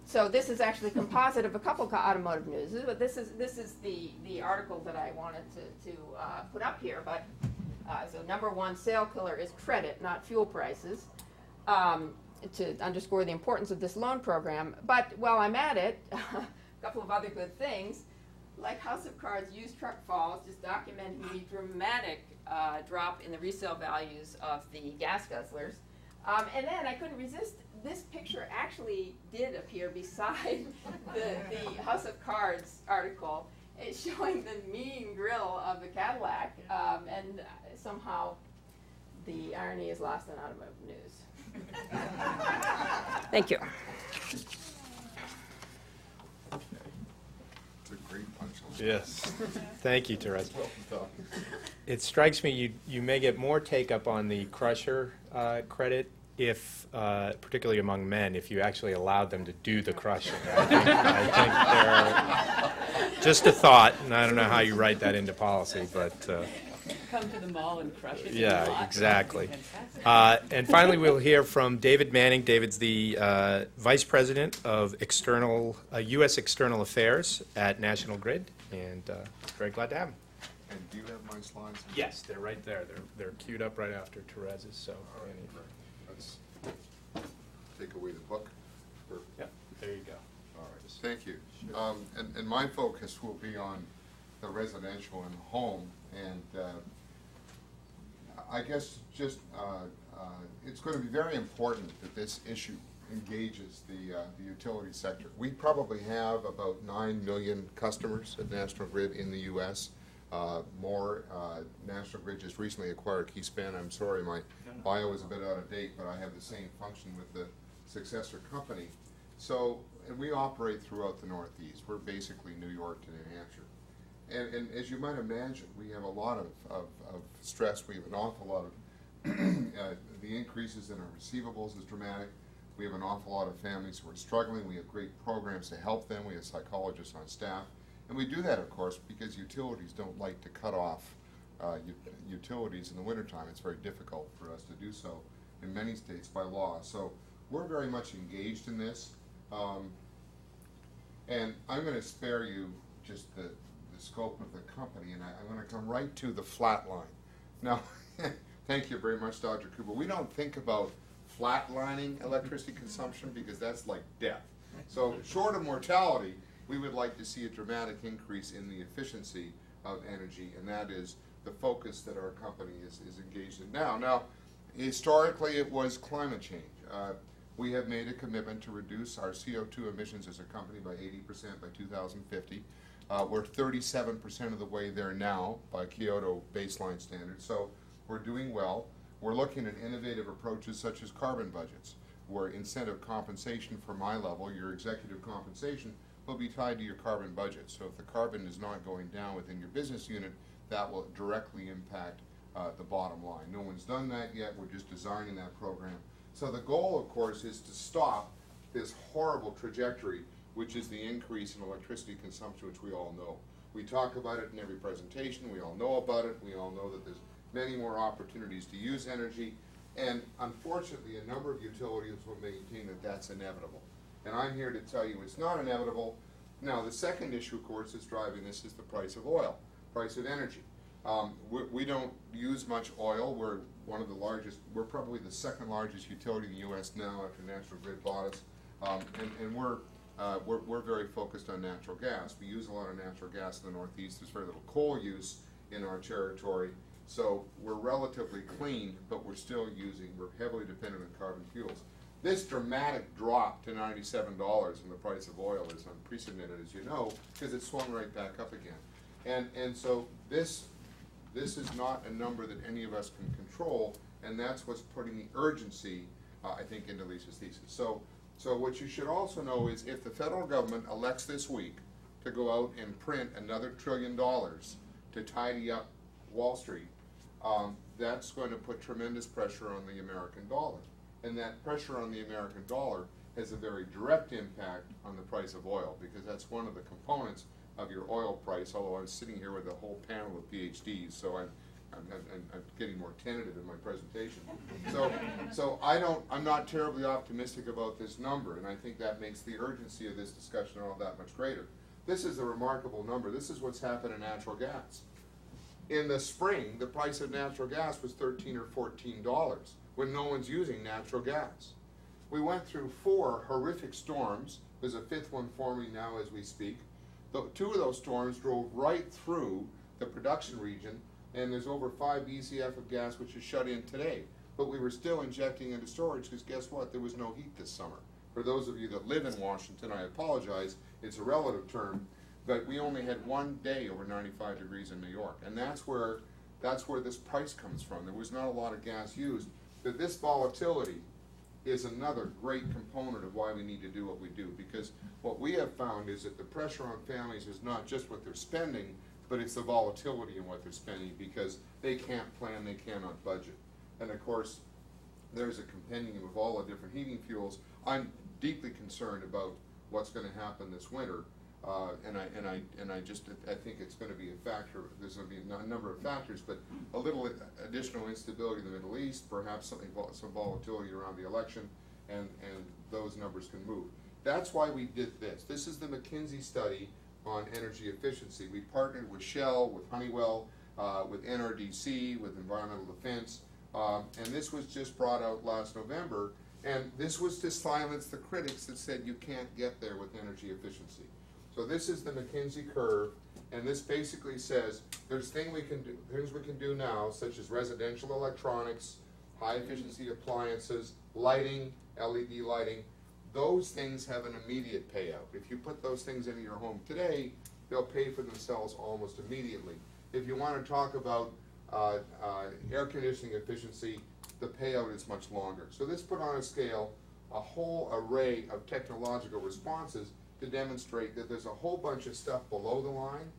So this is actually a composite of a couple of automotive news, but this is the article that I wanted to put up here. But so #1 sale killer is credit, not fuel prices, to underscore the importance of this loan program. But while I'm at it, a couple of other good things, like House of Cards used truck falls, just documenting the dramatic drop in the resale values of the gas guzzlers. And then I couldn't resist. This picture actually did appear beside the House of Cards article. It's showing the mean grill of the Cadillac, and somehow the irony is lost in automotive news. Thank you. It's a great punchline. Yes. Thank you, Therese. It strikes me you may get more take-up on the crusher credit if, particularly among men, if you actually allowed them to do the crushing. I think they're just a thought, and I don't know how you write that into policy, but Come to the mall and crush it. yeah, exactly. And finally, we'll hear from David Manning. David's the Vice President of U.S. External Affairs at National Grid, and very glad to have him. And do you have my slides? Yes, they're right there. They're queued up right after Therese's, so. All right, great. Let's take away the book. Yep, there you go. All right, thank you. And my focus will be on the residential and home, and I guess just it's going to be very important that this issue engages the utility sector. We probably have about 9 million customers at National Grid in the U.S. More. National Grid just recently acquired Keyspan. I'm sorry, my bio is a bit out of date, but I have the same function with the successor company. So, and we operate throughout the Northeast. We're basically New York to New Hampshire. And as you might imagine, we have a lot of stress. We have an awful lot of, the increases in our receivables is dramatic. We have an awful lot of families who are struggling. We have great programs to help them. We have psychologists on staff. And we do that, of course, because utilities don't like to cut off utilities in the wintertime. It's very difficult for us to do so in many states by law. So we're very much engaged in this. And I'm going to spare you just the scope of the company, and I'm going to come right to the flat line. Now, thank you very much, Dr. Cooper. We don't think about flatlining electricity consumption because that's like death. So short of mortality, we would like to see a dramatic increase in the efficiency of energy, and that is the focus that our company is engaged in now. Now, historically, it was climate change. We have made a commitment to reduce our CO2 emissions as a company by 80% by 2050. We're 37% of the way there now by Kyoto baseline standards, so we're doing well. We're looking at innovative approaches such as carbon budgets, where incentive compensation for my level, your executive compensation, will be tied to your carbon budget. So if the carbon is not going down within your business unit, that will directly impact the bottom line. No one's done that yet. We're just designing that program. So the goal, of course, is to stop this horrible trajectory, which is the increase in electricity consumption, which we all know. We talk about it in every presentation. We all know about it. We all know that there's many more opportunities to use energy. And unfortunately, a number of utilities will maintain that that's inevitable. And I'm here to tell you it's not inevitable. Now, the second issue, of course, that's driving this is the price of oil, price of energy. We don't use much oil. We're one of the largest, we're probably the second largest utility in the U.S. now after National Grid bought us. And we're very focused on natural gas. We use a lot of natural gas in the Northeast. There's very little coal use in our territory. So we're relatively clean, but we're heavily dependent on carbon fuels. This dramatic drop to $97 in the price of oil is unprecedented, as you know, because it swung right back up again. And so this is not a number that any of us can control, and that's what's putting the urgency, I think, into Lisa's thesis. So what you should also know is if the federal government elects this week to go out and print another $1 trillion to tidy up Wall Street, that's going to put tremendous pressure on the American dollar. And that pressure on the American dollar has a very direct impact on the price of oil, because that's one of the components of your oil price, although I'm sitting here with a whole panel of PhDs, so I'm getting more tentative in my presentation. So I'm not terribly optimistic about this number, and I think that makes the urgency of this discussion all that much greater. This is a remarkable number. This is what's happened in natural gas. In the spring, the price of natural gas was $13 or $14 when no one's using natural gas. We went through 4 horrific storms. There's a 5th one forming now as we speak. 2 of those storms drove right through the production region, and there's over 5 ESAF of gas which is shut in today. But we were still injecting into storage because guess what? There was no heat this summer. For those of you that live in Washington, I apologize, it's a relative term, but we only had 1 day over 95 degrees in New York. And that's where this price comes from. There was not a lot of gas used. But this volatility is another great component of why we need to do what we do, because what we have found is that the pressure on families is not just what they're spending, but it's the volatility in what they're spending, because they can't plan, they cannot budget. And of course, there's a compendium of all the different heating fuels. I'm deeply concerned about what's going to happen this winter, and I think it's going to be a factor. There's going to be a number of factors, but a little additional instability in the Middle East, perhaps some volatility around the election, and those numbers can move. That's why we did this. This is the McKinsey study on energy efficiency. We partnered with Shell, with Honeywell, with NRDC, with Environmental Defense, and this was just brought out last November, and this was to silence the critics that said you can't get there with energy efficiency. So this is the McKinsey curve, and this basically says there's things we can do now, such as residential electronics, high efficiency appliances, lighting, LED lighting. Those things have an immediate payout. If you put those things into your home today, they'll pay for themselves almost immediately. If you want to talk about air conditioning efficiency, the payout is much longer. So this put on a scale a whole array of technological responses to demonstrate that there's a whole bunch of stuff below the line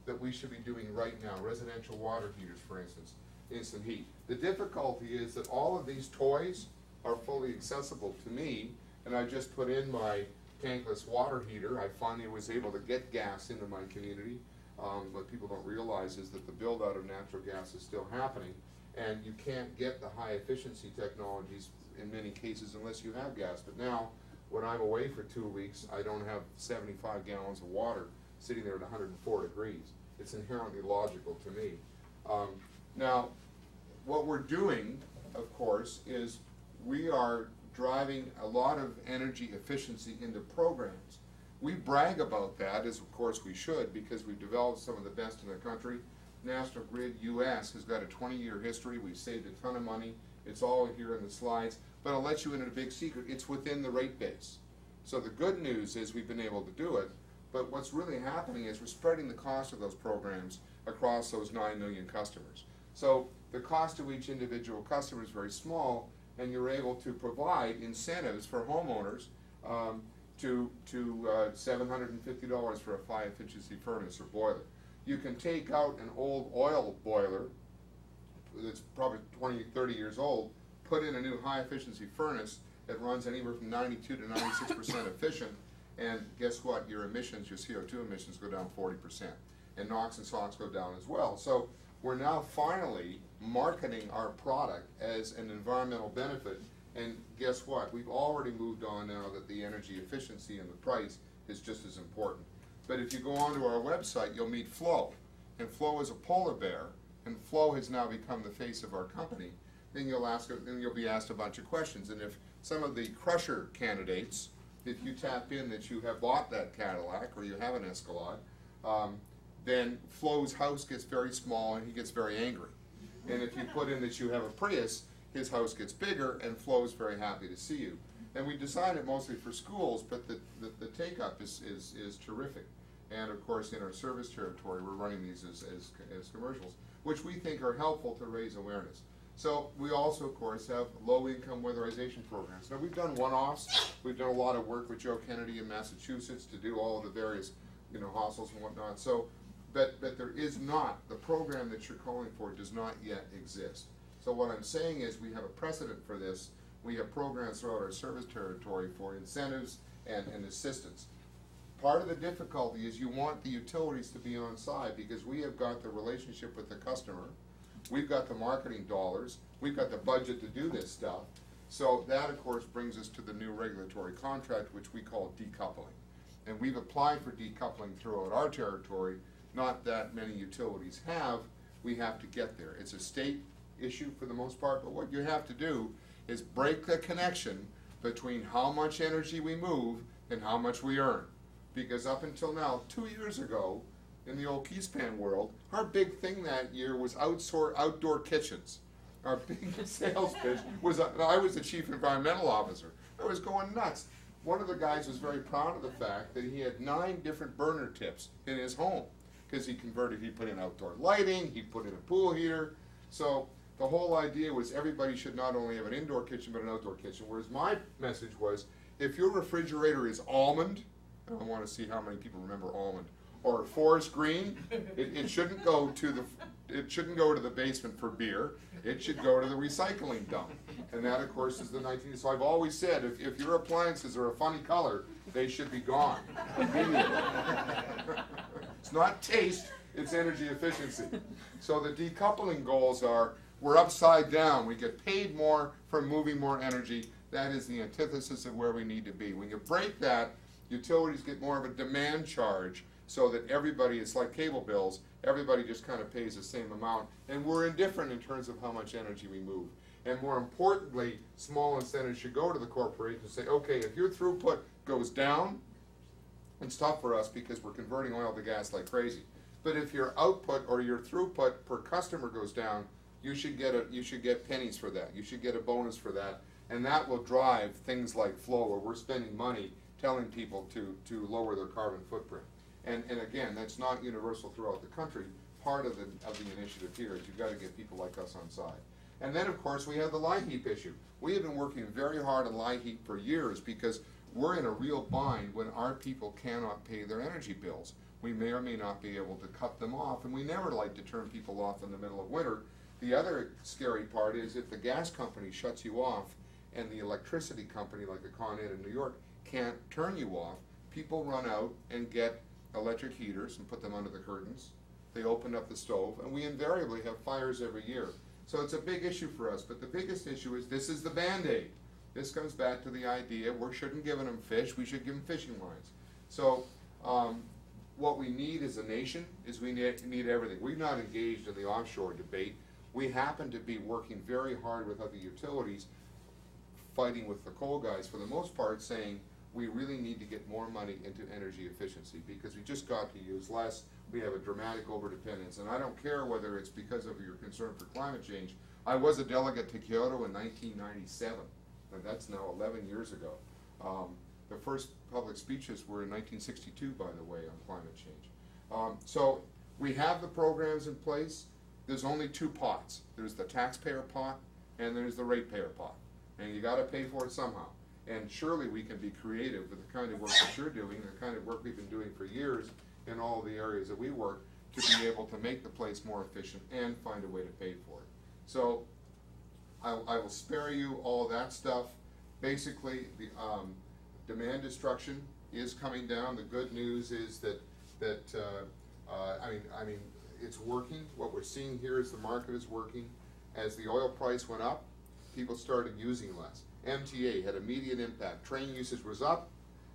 that we should be doing right now. Residential water heaters, for instance, instant heat. The difficulty is that all of these toys are fully accessible to me, and I just put in my tankless water heater. I finally was able to get gas into my community. What people don't realize is that the build out of natural gas is still happening, and you can't get the high efficiency technologies in many cases unless you have gas. But now, when I'm away for 2 weeks, I don't have 75 gallons of water sitting there at 104 degrees. It's inherently logical to me. Now, what we're doing, of course, is we are driving a lot of energy efficiency into programs. We brag about that, as of course we should, because we've developed some of the best in the country. National Grid US has got a 20-year history. We've saved a ton of money. It's all here in the slides. But I'll let you in on a big secret. It's within the rate base. So the good news is we've been able to do it. But what's really happening is we're spreading the cost of those programs across those 9 million customers. So the cost to each individual customer is very small, and you're able to provide incentives for homeowners to $750 for a high efficiency furnace or boiler. You can take out an old oil boiler that's probably 20, 30 years old, put in a new high efficiency furnace that runs anywhere from 92 to 96% efficient, and guess what? Your emissions, your CO2 emissions go down 40%. And NOx and SOx go down as well. So we're now finally marketing our product as an environmental benefit, and guess what? We've already moved on now that the energy efficiency and the price is just as important. But if you go onto our website, you'll meet Flo, and Flo is a polar bear, and Flo has now become the face of our company. Then you'll be asked a bunch of questions, and if some of the crusher candidates, if you tap in that you have bought that Cadillac or you have an Escalade, then Flo's house gets very small and he gets very angry. And if you put in that you have a Prius, his house gets bigger and Flo's very happy to see you. And we designed it mostly for schools, but the take-up is terrific. And of course, in our service territory, we're running these as commercials, which we think are helpful to raise awareness. So we also, of course, have low-income weatherization programs. Now, we've done one-offs. We've done a lot of work with Joe Kennedy in Massachusetts to do all of the various, hostels and whatnot. So, but there is not, the program that you're calling for does not yet exist. So what I'm saying is we have a precedent for this. We have programs throughout our service territory for incentives and assistance. Part of the difficulty is you want the utilities to be on side because we have got the relationship with the customer. We've got the marketing dollars. We've got the budget to do this stuff. So that, of course, brings us to the new regulatory contract, which we call decoupling. And we've applied for decoupling throughout our territory. Not that many utilities have. We have to get there. It's a state issue for the most part, but what you have to do is break the connection between how much energy we move and how much we earn. Because up until now, 2 years ago, in the old Keyspan world, our big thing that year was outdoor kitchens. Our big sales pitch was, I was the chief environmental officer. I was going nuts. One of the guys was very proud of the fact that he had 9 different burner tips in his home because he put in outdoor lighting, he put in a pool heater. So the whole idea was everybody should not only have an indoor kitchen but an outdoor kitchen, whereas my message was, if your refrigerator is almond, and I want to see how many people remember almond, or forest green, it shouldn't go to the basement for beer. It should go to the recycling dump. And that, of course, is the 19th. So I've always said, if your appliances are a funny color, they should be gone immediately. It's not taste, it's energy efficiency. So the decoupling goals are, we're upside down. We get paid more for moving more energy. That is the antithesis of where we need to be. When you break that, utilities get more of a demand charge, so that everybody, it's like cable bills, everybody just kind of pays the same amount, and we're indifferent in terms of how much energy we move. And more importantly, small incentives should go to the corporation and say, okay, if your throughput goes down, it's tough for us because we're converting oil to gas like crazy. But if your output or your throughput per customer goes down, you should get pennies for that. You should get a bonus for that, and that will drive things like flow, where we're spending money telling people to lower their carbon footprint. And again, that's not universal throughout the country. Part of the initiative here is you've got to get people like us on side. And then, of course, we have the LIHEAP issue. We have been working very hard on LIHEAP for years because we're in a real bind when our people cannot pay their energy bills. We may or may not be able to cut them off, and we never like to turn people off in the middle of winter. The other scary part is if the gas company shuts you off and the electricity company, like the Con Ed in New York, can't turn you off, people run out and get electric heaters and put them under the curtains. They open up the stove, and we invariably have fires every year. So it's a big issue for us, but the biggest issue is this is the Band-Aid. This comes back to the idea we shouldn't give them fish, we should give them fishing lines. So what we need as a nation is we need everything. We're not engaged in the offshore debate. We happen to be working very hard with other utilities, fighting with the coal guys for the most part, saying we really need to get more money into energy efficiency because we just got to use less. We have a dramatic overdependence, and I don't care whether it's because of your concern for climate change. I was a delegate to Kyoto in 1997, and that's now 11 years ago. The first public speeches were in 1962, by the way, on climate change. So we have the programs in place. There's only two pots. There's the taxpayer pot, and there's the ratepayer pot, and you got to pay for it somehow. And surely we can be creative with the kind of work that you're doing, the kind of work we've been doing for years in all the areas that we work, to be able to make the place more efficient and find a way to pay for it. So I will spare you all that stuff. Basically, the demand destruction is coming down. The good news is that I mean, it's working. What we're seeing here is the market is working. As the oil price went up, people started using less. MTA had immediate impact. Train usage was up,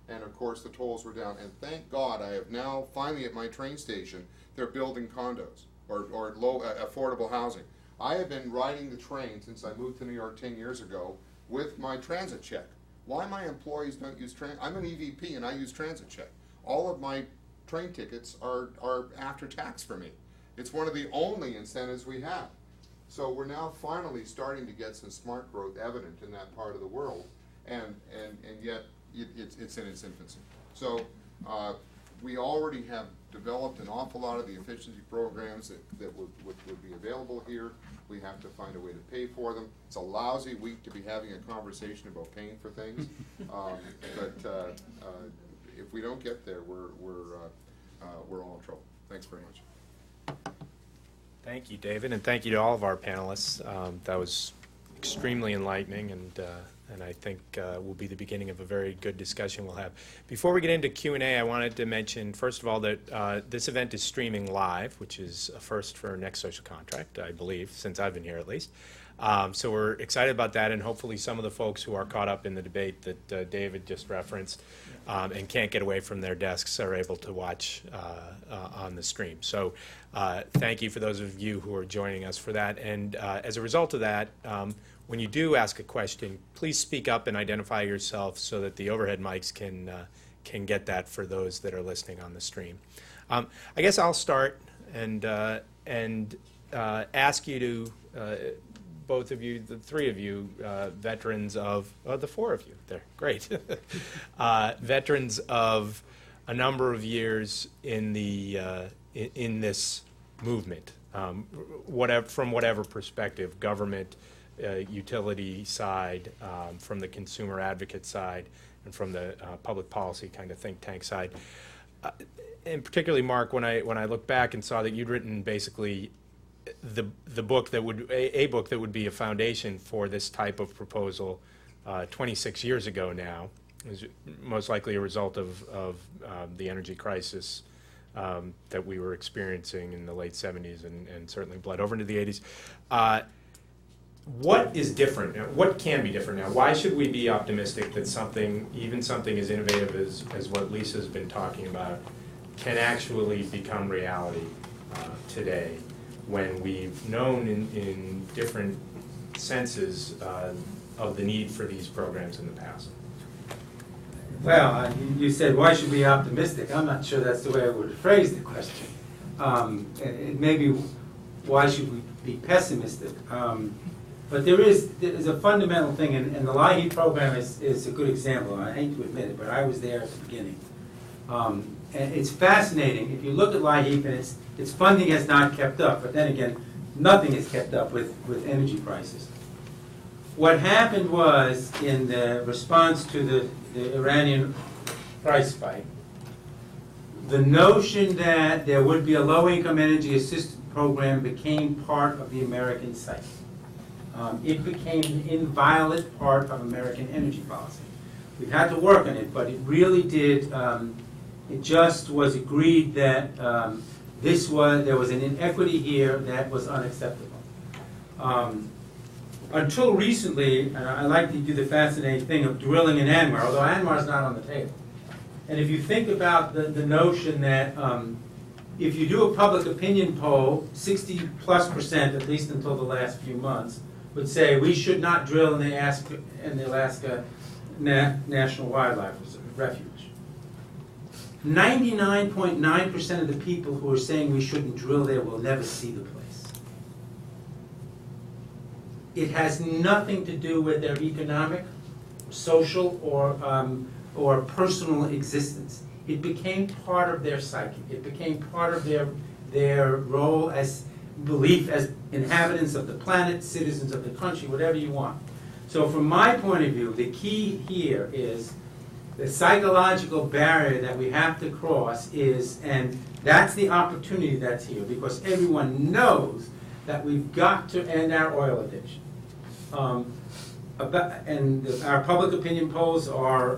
and of course the tolls were down. And thank God I have now, finally at my train station, they're building condos or low affordable housing. I have been riding the train since I moved to New York 10 years ago with my transit check. Why my employees don't use transit? I'm an EVP and I use transit check. All of my train tickets are after tax for me. It's one of the only incentives we have. So we're now finally starting to get some smart growth evident in that part of the world, and yet it's in its infancy. So we already have developed an awful lot of the efficiency programs that would be available here. We have to find a way to pay for them. It's a lousy week to be having a conversation about paying for things, but if we don't get there, we're all in trouble. Thanks very much. Thank you, David, and thank you to all of our panelists. That was extremely enlightening, and I think will be the beginning of a very good discussion we'll have. Before we get into Q&A, I wanted to mention, first of all, that this event is streaming live, which is a first for Next Social Contract, I believe, since I've been here at least. So we're excited about that, and hopefully some of the folks who are caught up in the debate that David just referenced and can't get away from their desks are able to watch on the stream. So thank you for those of you who are joining us for that. And as a result of that, when you do ask a question, please speak up and identify yourself so that the overhead mics can get that for those that are listening on the stream. I guess I'll start and ask you to, both of you, the three of you, veterans of, the four of you, there, great. Veterans of a number of years in the in this movement from whatever perspective, government, utility side, from the consumer advocate side, and from the public policy kind of think tank side. And particularly, Mark, when I look back and saw that you'd written basically the book that would a book that would be a foundation for this type of proposal 26 years ago now, is most likely a result of the energy crisis that we were experiencing in the late 70s and certainly bled over into the 80s. What is different now? What can be different now? Why should we be optimistic that even something as innovative as what Lisa's been talking about, can actually become reality today, when we've known in different senses of the need for these programs in the past? Well, you said, why should we be optimistic? I'm not sure that's the way I would phrase the question. It may be, why should we be pessimistic? But there's a fundamental thing, and the LIHEAP program is a good example. I hate to admit it, but I was there at the beginning. And it's fascinating. If you look at LIHEAP, and its funding has not kept up, but then again, nothing has kept up with energy prices. What happened was, in the response to the Iranian price spike, the notion that there would be a low-income energy assistance program became part of the American psyche. It became an inviolate part of American energy policy. We had to work on it, but it really did. It just was agreed that there was an inequity here that was unacceptable. Until recently, I like to do the fascinating thing of drilling in ANWR, although ANWR is not on the table. And if you think about the notion that if you do a public opinion poll, 60+%, at least until the last few months, would say we should not drill in the Alaska National Wildlife Refuge. 99.9% of the people who are saying we shouldn't drill there will never see the place. It has nothing to do with their economic, social, or personal existence. It became part of their psyche. It became part of their role as belief as inhabitants of the planet, citizens of the country, whatever you want. So from my point of view, the key here is the psychological barrier that we have to cross is, and that's the opportunity that's here, because everyone knows that we've got to end our oil addiction. And our public opinion polls are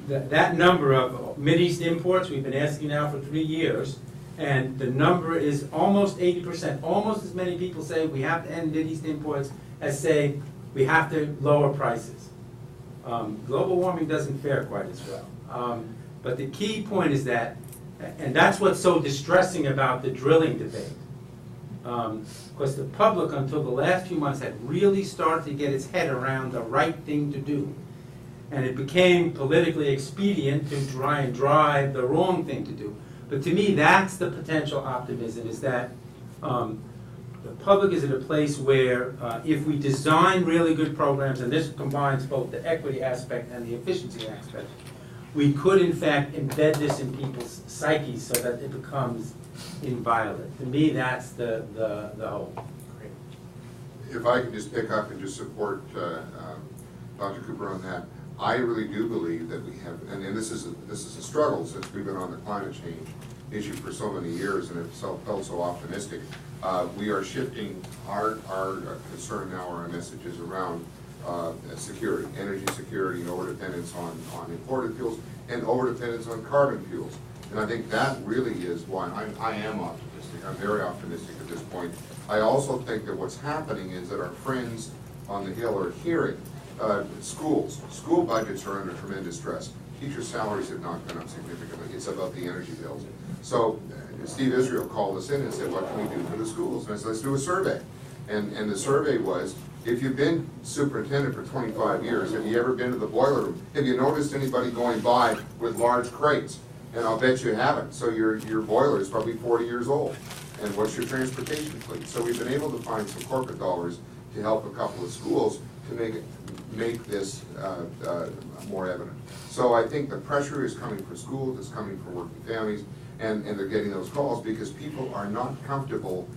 that number of Mideast imports we've been asking now for 3 years, and the number is almost 80%. Almost as many people say we have to end Mideast imports as say we have to lower prices. Global warming doesn't fare quite as well. But the key point is that, and that's what's so distressing about the drilling debate, because the public until the last few months had really started to get its head around the right thing to do. And it became politically expedient to try and drive the wrong thing to do. But to me, that's the potential optimism, is that the public is at a place where if we design really good programs, and this combines both the equity aspect and the efficiency aspect, we could in fact embed this in people's psyches so that it becomes inviolate. To me, that's the hope. If I can just pick up and just support Dr. Cooper on that, I really do believe that we have, and this is a struggle since we've been on the climate change issue for so many years and have felt so optimistic. We are shifting our concern now, our messages around security, energy security, and overdependence on imported fuels and overdependence on carbon fuels. And I think that really is why I am optimistic. I'm very optimistic at this point. I also think that what's happening is that our friends on the Hill are hearing school budgets are under tremendous stress. Teacher salaries have not gone up significantly. It's about the energy bills. So Steve Israel called us in and said, what can we do for the schools? And I said, let's do a survey. And the survey was, if you've been superintendent for 25 years, have you ever been to the boiler room? Have you noticed anybody going by with large crates? And I'll bet you haven't. So your boiler is probably 40 years old. And what's your transportation fleet? So we've been able to find some corporate dollars to help a couple of schools to make this more evident. So I think the pressure is coming for schools, it's coming for working families, And they're getting those calls because people are not comfortable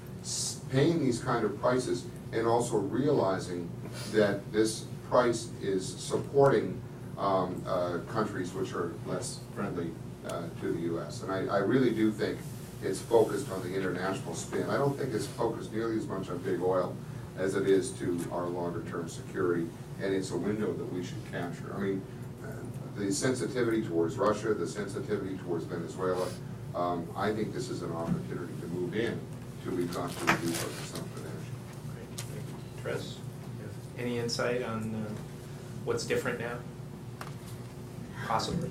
paying these kind of prices and also realizing that this price is supporting countries which are less friendly to the U.S. And I really do think it's focused on the international spin. I don't think it's focused nearly as much on big oil as it is to our longer-term security, and it's a window that we should capture. I mean, the sensitivity towards Russia, the sensitivity towards Venezuela, I think this is an opportunity to move in to we've got to reduce our consumption of energy. Great, thank you. Therese, any insight on what's different now? Possibly.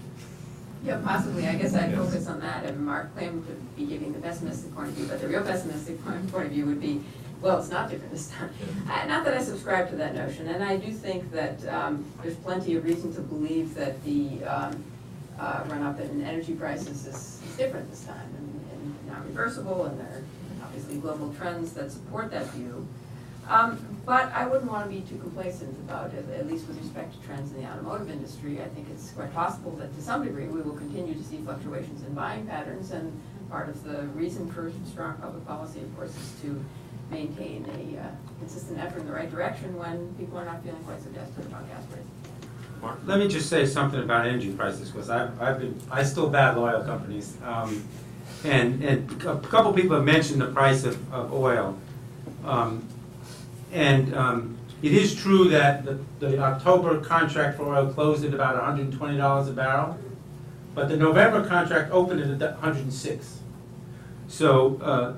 Yeah, possibly. I guess I'd Yes. focus on that. And Mark claimed to be giving the pessimistic point of view, but the real pessimistic point of view would be, well, it's not different this time. Not that I subscribe to that notion, and I do think that there's plenty of reason to believe that the run-up in energy prices is different this time and not reversible, and there are obviously global trends that support that view. But I wouldn't want to be too complacent about it, at least with respect to trends in the automotive industry. I think it's quite possible that to some degree we will continue to see fluctuations in buying patterns, and part of the reason for strong public policy, of course, is to maintain a consistent effort in the right direction when people are not feeling quite so desperate about gas prices. Mark? Let me just say something about energy prices, because I still back oil companies. And a couple people have mentioned the price of oil. It is true that the October contract for oil closed at about $120 a barrel, but the November contract opened at $106. So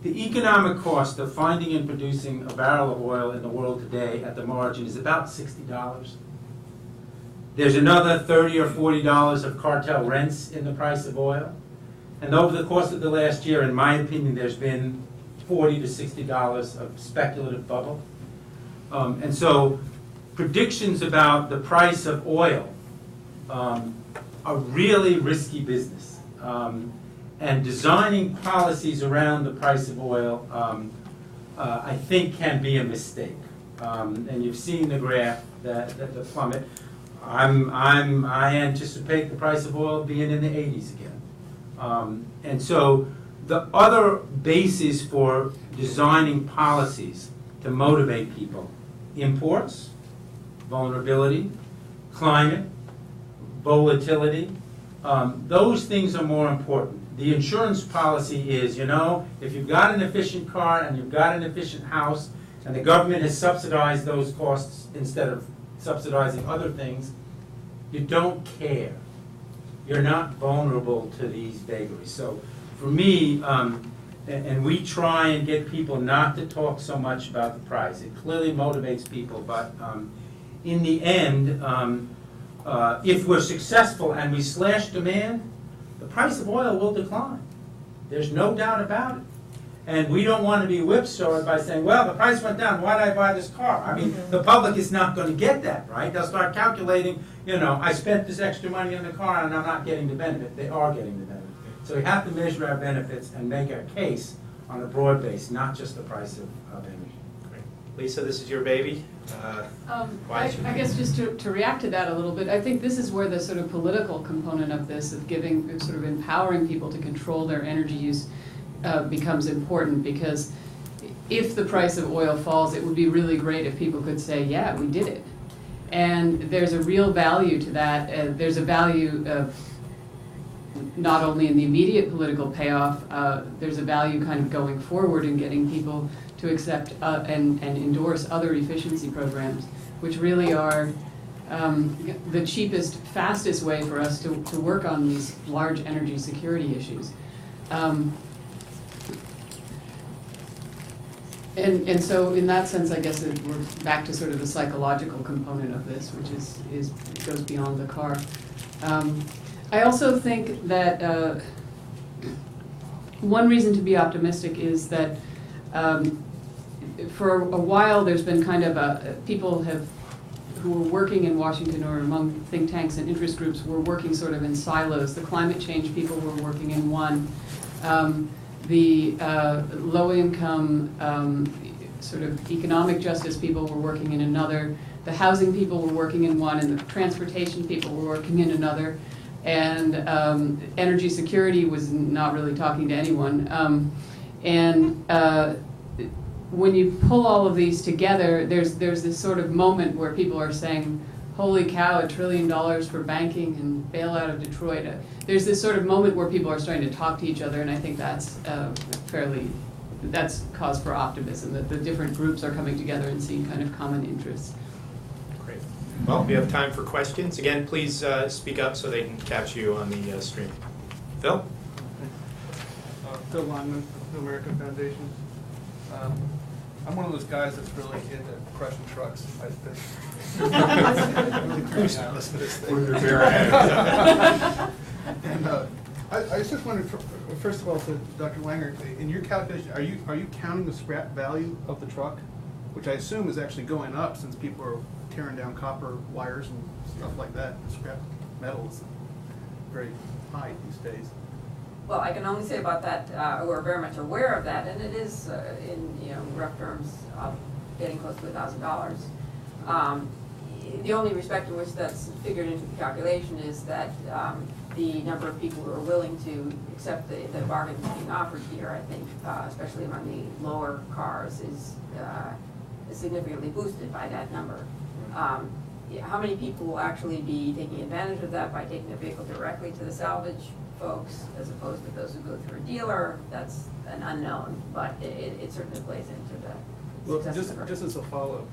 the economic cost of finding and producing a barrel of oil in the world today at the margin is about $60. There's another $30 or $40 of cartel rents in the price of oil. And over the course of the last year, in my opinion, there's been $40 to $60 of speculative bubble. And so predictions about the price of oil are really risky business. And designing policies around the price of oil, I think, can be a mistake. And you've seen the graph, the plummet. I anticipate the price of oil being in the 80s again. And so the other basis for designing policies to motivate people: imports, vulnerability, climate, volatility. Those things are more important. The insurance policy is, if you've got an efficient car and you've got an efficient house, and the government has subsidized those costs instead of subsidizing other things, you don't care. You're not vulnerable to these vagaries. So for me, and we try and get people not to talk so much about the price. It clearly motivates people, but in the end, if we're successful and we slash demand, the price of oil will decline. There's no doubt about it. And we don't want to be whipsawed by saying, well, the price went down, why did I buy this car? I mean, the public is not going to get that, right? They'll start calculating, I spent this extra money on the car and I'm not getting the benefit. They are getting the benefit. So we have to measure our benefits and make our case on a broad base, not just the price of energy. Great. Lisa, this is your baby. I guess just to react to that a little bit, I think this is where the sort of political component of this, of sort of empowering people to control their energy use, becomes important, because if the price of oil falls, it would be really great if people could say, yeah, we did it. And there's a real value to that. There's a value of not only in the immediate political payoff, there's a value kind of going forward in getting people to accept and endorse other efficiency programs, which really are the cheapest, fastest way for us to work on these large energy security issues. And so in that sense, I guess we're back to sort of the psychological component of this, which is goes beyond the car. I also think that one reason to be optimistic is that for a while there's been kind of people who were working in Washington or among think tanks and interest groups were working sort of in silos. The climate change people were working in one. The low-income sort of economic justice people were working in another. The housing people were working in one, and the transportation people were working in another. and energy security was not really talking to anyone. When you pull all of these together, there's this sort of moment where people are saying, holy cow, $1 trillion for banking and bailout of Detroit. There's this sort of moment where people are starting to talk to each other, and I think that's that's cause for optimism, that the different groups are coming together and seeing kind of common interests. Great. Well, we have time for questions. Again, please speak up so they can catch you on the stream. Phil? Phil Lyman, New American Foundation. I'm one of those guys that's really into crushing trucks. I've been really crazy to listen to this thing. And I just wondered, first of all, to Dr. Langer, in your calculation, are you counting the scrap value of the truck, which I assume is actually going up since people are tearing down copper wires and stuff like that? Scrap metal is very high these days. Well, I can only say about that, we're very much aware of that, and it is, in rough terms, getting close to $1,000. The only respect in which that's figured into the calculation is that the number of people who are willing to accept the bargain being offered here, I think, especially among the lower cars, is significantly boosted by that number. How many people will actually be taking advantage of that by taking their vehicle directly to the salvage folks as opposed to those who go through a dealer? That's an unknown, but it certainly plays into the Well, success of the just as a follow-up,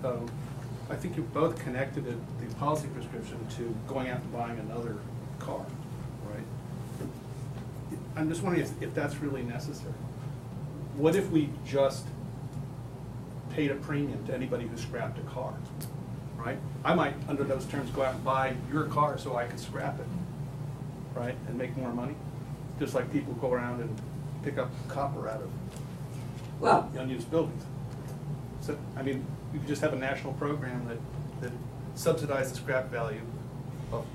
I think you both connected the policy prescription to going out and buying another car, right? I'm just wondering if that's really necessary. What if we just paid a premium to anybody who scrapped a car, right? I might, under those terms, go out and buy your car so I could scrap it, right, and make more money, just like people go around and pick up copper out of unused buildings. So, I mean, you could just have a national program that subsidizes the scrap value of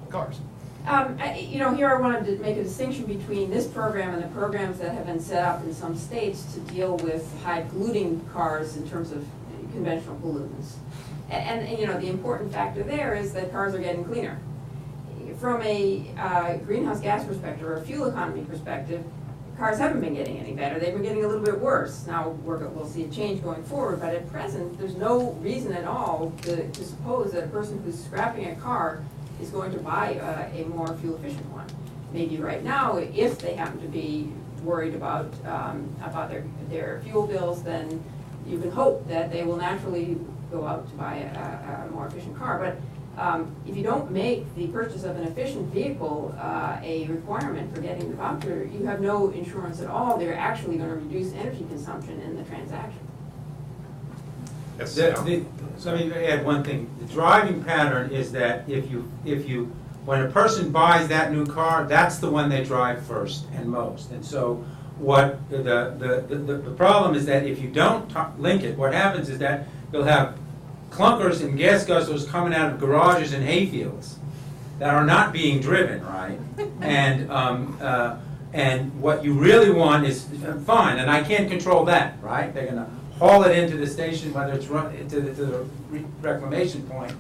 cars. Here I wanted to make a distinction between this program and the programs that have been set up in some states to deal with high polluting cars in terms of conventional pollutants. And the important factor there is that cars are getting cleaner. From a greenhouse gas perspective or a fuel economy perspective, cars haven't been getting any better. They've been getting a little bit worse. Now we'll see a change going forward, but at present, there's no reason at all to suppose that a person who's scrapping a car is going to buy a more fuel efficient one. Maybe right now, if they happen to be worried about their fuel bills, then you can hope that they will naturally go out to buy a more efficient car. But if you don't make the purchase of an efficient vehicle a requirement for getting the voucher, you have no insurance at all. They're actually going to reduce energy consumption in the transaction. Yes. So let me add one thing. The driving pattern is that when a person buys that new car, that's the one they drive first and most. And so what the problem is that if you don't link it, what happens is that you'll have clunkers and gas guzzlers coming out of garages and hayfields that are not being driven, right? And what you really want is fine, and I can't control that, right? They're going to haul it into the station, whether it's run to the reclamation point.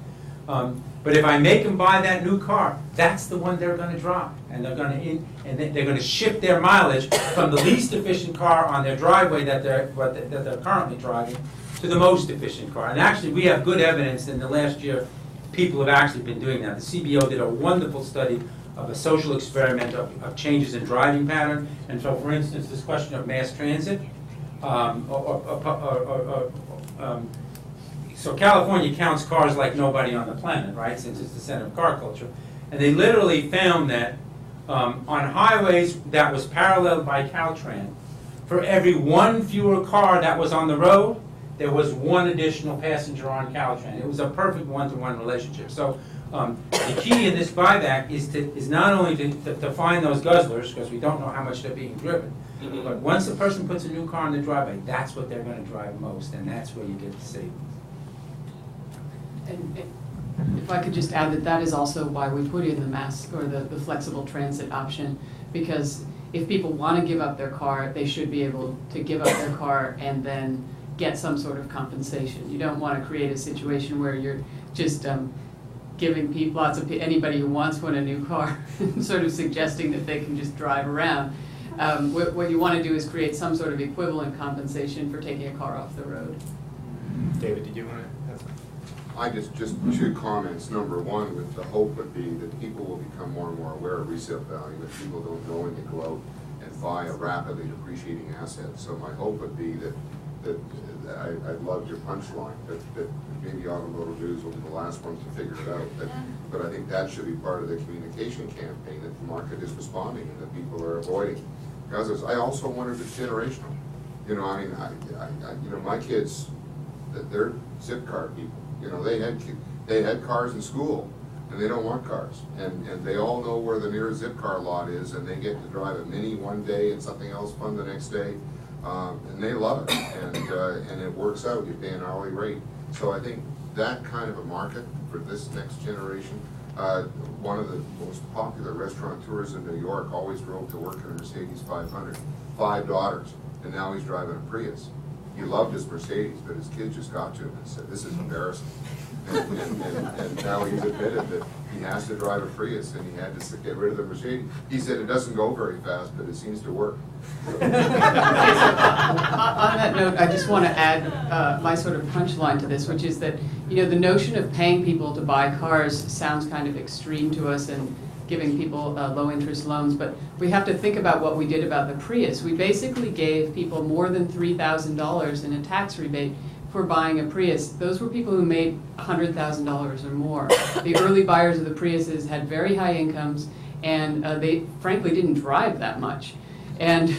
But if I make them buy that new car, that's the one they're going to drive, and they're going to shift their mileage from the least efficient car on their driveway that they're currently driving to the most efficient car. And actually, we have good evidence in the last year people have actually been doing that. The CBO did a wonderful study of a social experiment of changes in driving pattern. And so, for instance, this question of mass transit. So California counts cars like nobody on the planet, right, since it's the center of car culture. And they literally found that on highways that was paralleled by Caltrans, for every one fewer car that was on the road, there was one additional passenger on Caltrans. It was a perfect one-to-one relationship. So the key in this buyback is not only to find those guzzlers, because we don't know how much they're being driven, but once a person puts a new car in the driveway, that's what they're going to drive most, and that's where you get the savings. And if I could just add that is also why we put in the mass or the flexible transit option, because if people want to give up their car, they should be able to give up their car and then get some sort of compensation. You don't want to create a situation where you're just giving people, anybody who wants one a new car, sort of suggesting that they can just drive around. What you want to do is create some sort of equivalent compensation for taking a car off the road. David, did you want to? I just two comments. Number one, with the hope would be that people will become more and more aware of resale value, that people don't knowing to go out and buy a rapidly depreciating asset. So my hope would be that I loved your punchline, that maybe automotive news will be the last ones to figure it out. But I think that should be part of the communication campaign, that the market is responding and that people are avoiding. Because I also wonder if it's generational. You know, I mean, you know, my kids, they're zip car people. You know, they had cars in school, and they don't want cars. And they all know where the nearest zip car lot is, and they get to drive a Mini one day and something else fun the next day. And they love it, and it works out. You pay an hourly rate. So I think that kind of a market for this next generation. One of the most popular restaurateurs in New York always drove to work in a Mercedes 500. 5 daughters, and now he's driving a Prius. He loved his Mercedes, but his kids just got to him and said, "This is embarrassing." And now he's admitted that he has to drive a Prius, and he had to get rid of the Mercedes. He said it doesn't go very fast, but it seems to work. On that note, I just want to add my sort of punchline to this, which is that, you know, the notion of paying people to buy cars sounds kind of extreme to us and giving people low-interest loans, but we have to think about what we did about the Prius. We basically gave people more than $3,000 in a tax rebate for buying a Prius. Those were people who made $100,000 or more. The early buyers of the Priuses had very high incomes, and they frankly didn't drive that much. And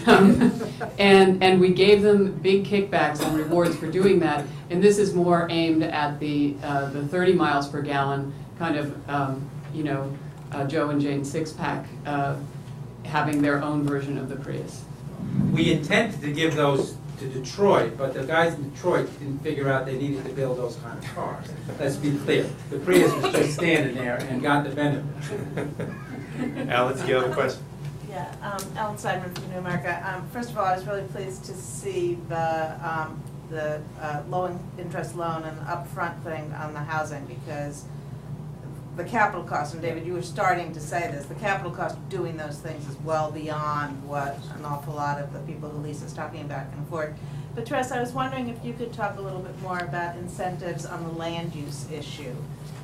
we gave them big kickbacks and rewards for doing that. And this is more aimed at the 30 miles per gallon kind of, you know, Joe and Jane six-pack having their own version of the Prius. We intended to give those to Detroit, but the guys in Detroit didn't figure out they needed to build those kind of cars. Let's be clear. The Prius was just standing there and got the benefit. Alex, do you have a question? Yeah, Ellen Seidman from New America. First of all, I was really pleased to see the low-interest loan and upfront thing on the housing, because the capital cost, and David, you were starting to say this, the capital cost of doing those things is well beyond what an awful lot of the people who Lisa's talking about can afford. But Teresa, I was wondering if you could talk a little bit more about incentives on the land use issue,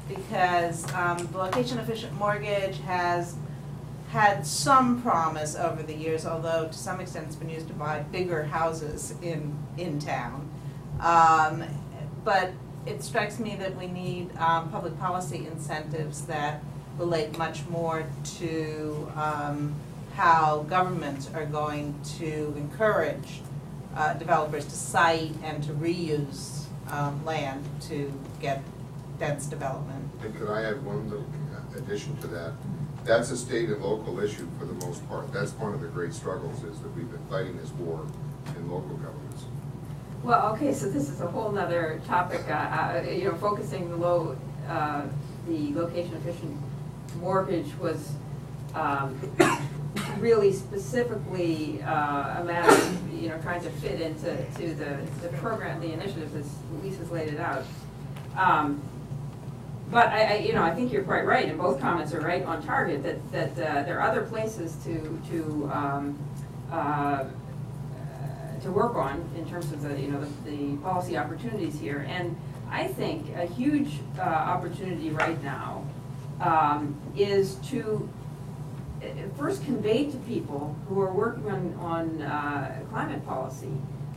because the location-efficient mortgage has had some promise over the years, although to some extent it's been used to buy bigger houses in town. But it strikes me that we need public policy incentives that relate much more to how governments are going to encourage developers to site and to reuse land to get dense development. And could I add one little addition to that? That's a state and local issue for the most part. That's one of the great struggles, is that we've been fighting this war in local governments. Well, okay, so this is a whole nother topic, you know, focusing the location efficient mortgage was really specifically a matter of, you know, trying to fit into the program, the initiative as Lisa's laid it out. But you know, I think you're quite right, and both comments are right on target, that there are other places to work on in terms of the, you know, the policy opportunities here. And I think a huge opportunity right now is to first convey to people who are working on climate policy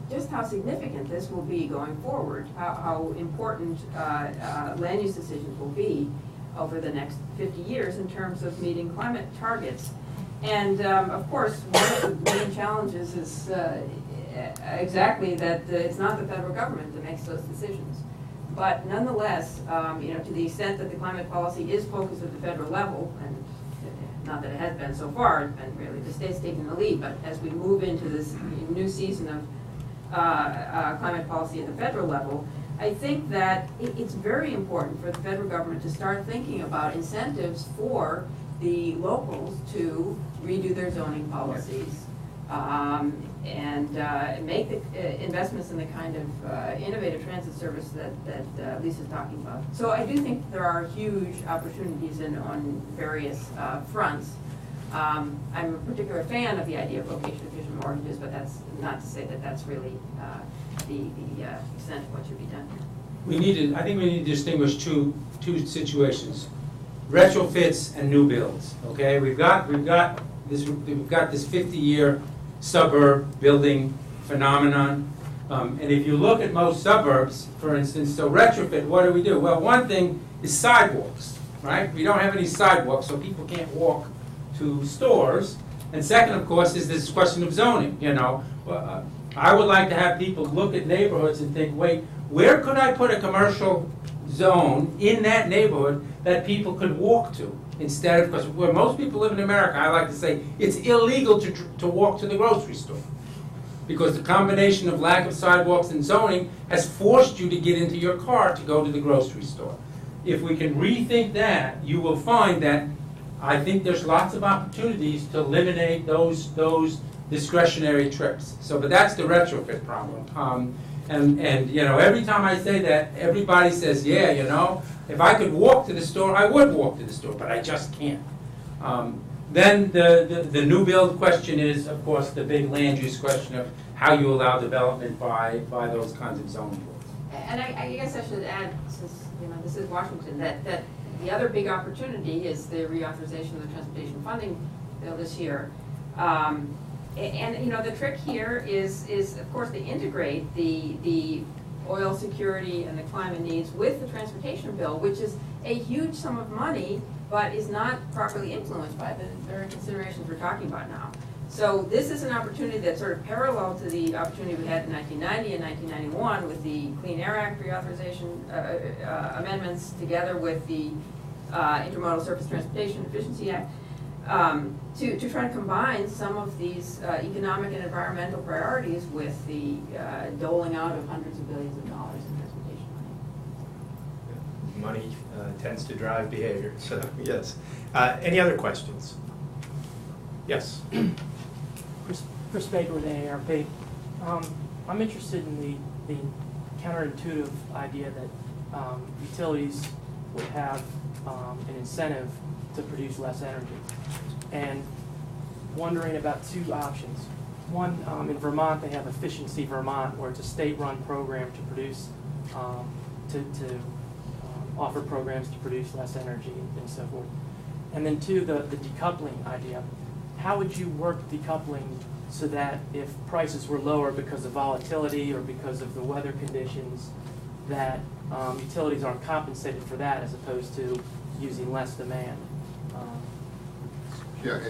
just how significant this will be going forward, how important land use decisions will be over the next 50 years in terms of meeting climate targets. And of course, one of the main challenges is exactly that it's not the federal government that makes those decisions. But nonetheless, you know, to the extent that the climate policy is focused at the federal level, and not that it has been so far, it's been really the states taking the lead, but as we move into this new season of climate policy at the federal level, I think that it's very important for the federal government to start thinking about incentives for the locals to redo their zoning policies, and make the investments in the kind of innovative transit service that Lisa's talking about. So I do think there are huge opportunities on various fronts. I'm a particular fan of the idea of location-efficient mortgages, but that's not to say that that's really the extent of what should be done here. I think we need to distinguish two situations: retrofits and new builds. Okay, we've got this 50-year suburb building phenomenon, and if you look at most suburbs, for instance, so retrofit, what do? Well, one thing is sidewalks, right? We don't have any sidewalks, so people can't walk to stores. And second, of course, is this question of zoning. You know, I would like to have people look at neighborhoods and think, wait, where could I put a commercial zone in that neighborhood that people could walk to? Instead of, because where most people live in America, I like to say, it's illegal to walk to the grocery store. Because the combination of lack of sidewalks and zoning has forced you to get into your car to go to the grocery store. If we can rethink that, you will find that I think there's lots of opportunities to eliminate those discretionary trips. So, but that's the retrofit problem. And you know, every time I say that, everybody says, yeah, you know, if I could walk to the store, I would walk to the store, but I just can't. Then the new build question is, of course, the big land use question of how you allow development by those kinds of zoning boards. And I guess I should add, since this is Washington, that the other big opportunity is the reauthorization of the transportation funding bill this year. And the trick here is of course to integrate the oil security and the climate needs with the transportation bill, which is a huge sum of money, but is not properly influenced by the very considerations we're talking about now. So this is an opportunity that's sort of parallel to the opportunity we had in 1990 and 1991 with the Clean Air Act reauthorization amendments, together with the Intermodal Surface Transportation Efficiency Act, to try to combine some of these economic and environmental priorities with the doling out of hundreds of billions of dollars in transportation money. Money tends to drive behavior, so yes. Any other questions? Yes. Chris Baker with AARP. I'm interested in the counterintuitive idea that utilities would have an incentive to produce less energy, and wondering about two options. One, in Vermont, they have Efficiency Vermont, where it's a state-run program to produce, offer programs to produce less energy and so forth. And then two, the decoupling idea. How would you work decoupling so that if prices were lower because of volatility or because of the weather conditions, that utilities aren't compensated for that as opposed to using less demand? Yeah,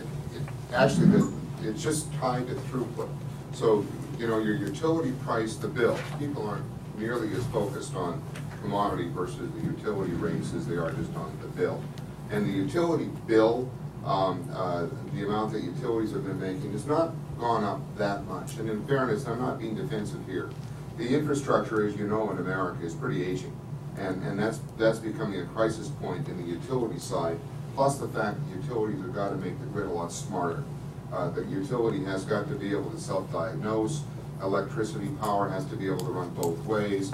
actually, it's just tied to throughput. So, your utility price, the bill, people aren't nearly as focused on commodity versus the utility rates as they are just on the bill. And the utility bill, the amount that utilities have been making has not gone up that much. And in fairness, I'm not being defensive here. The infrastructure, as you know, in America is pretty aging. And that's becoming a crisis point in the utility side, plus the fact that utilities have got to make the grid a lot smarter. The utility has got to be able to self-diagnose. Electricity power has to be able to run both ways.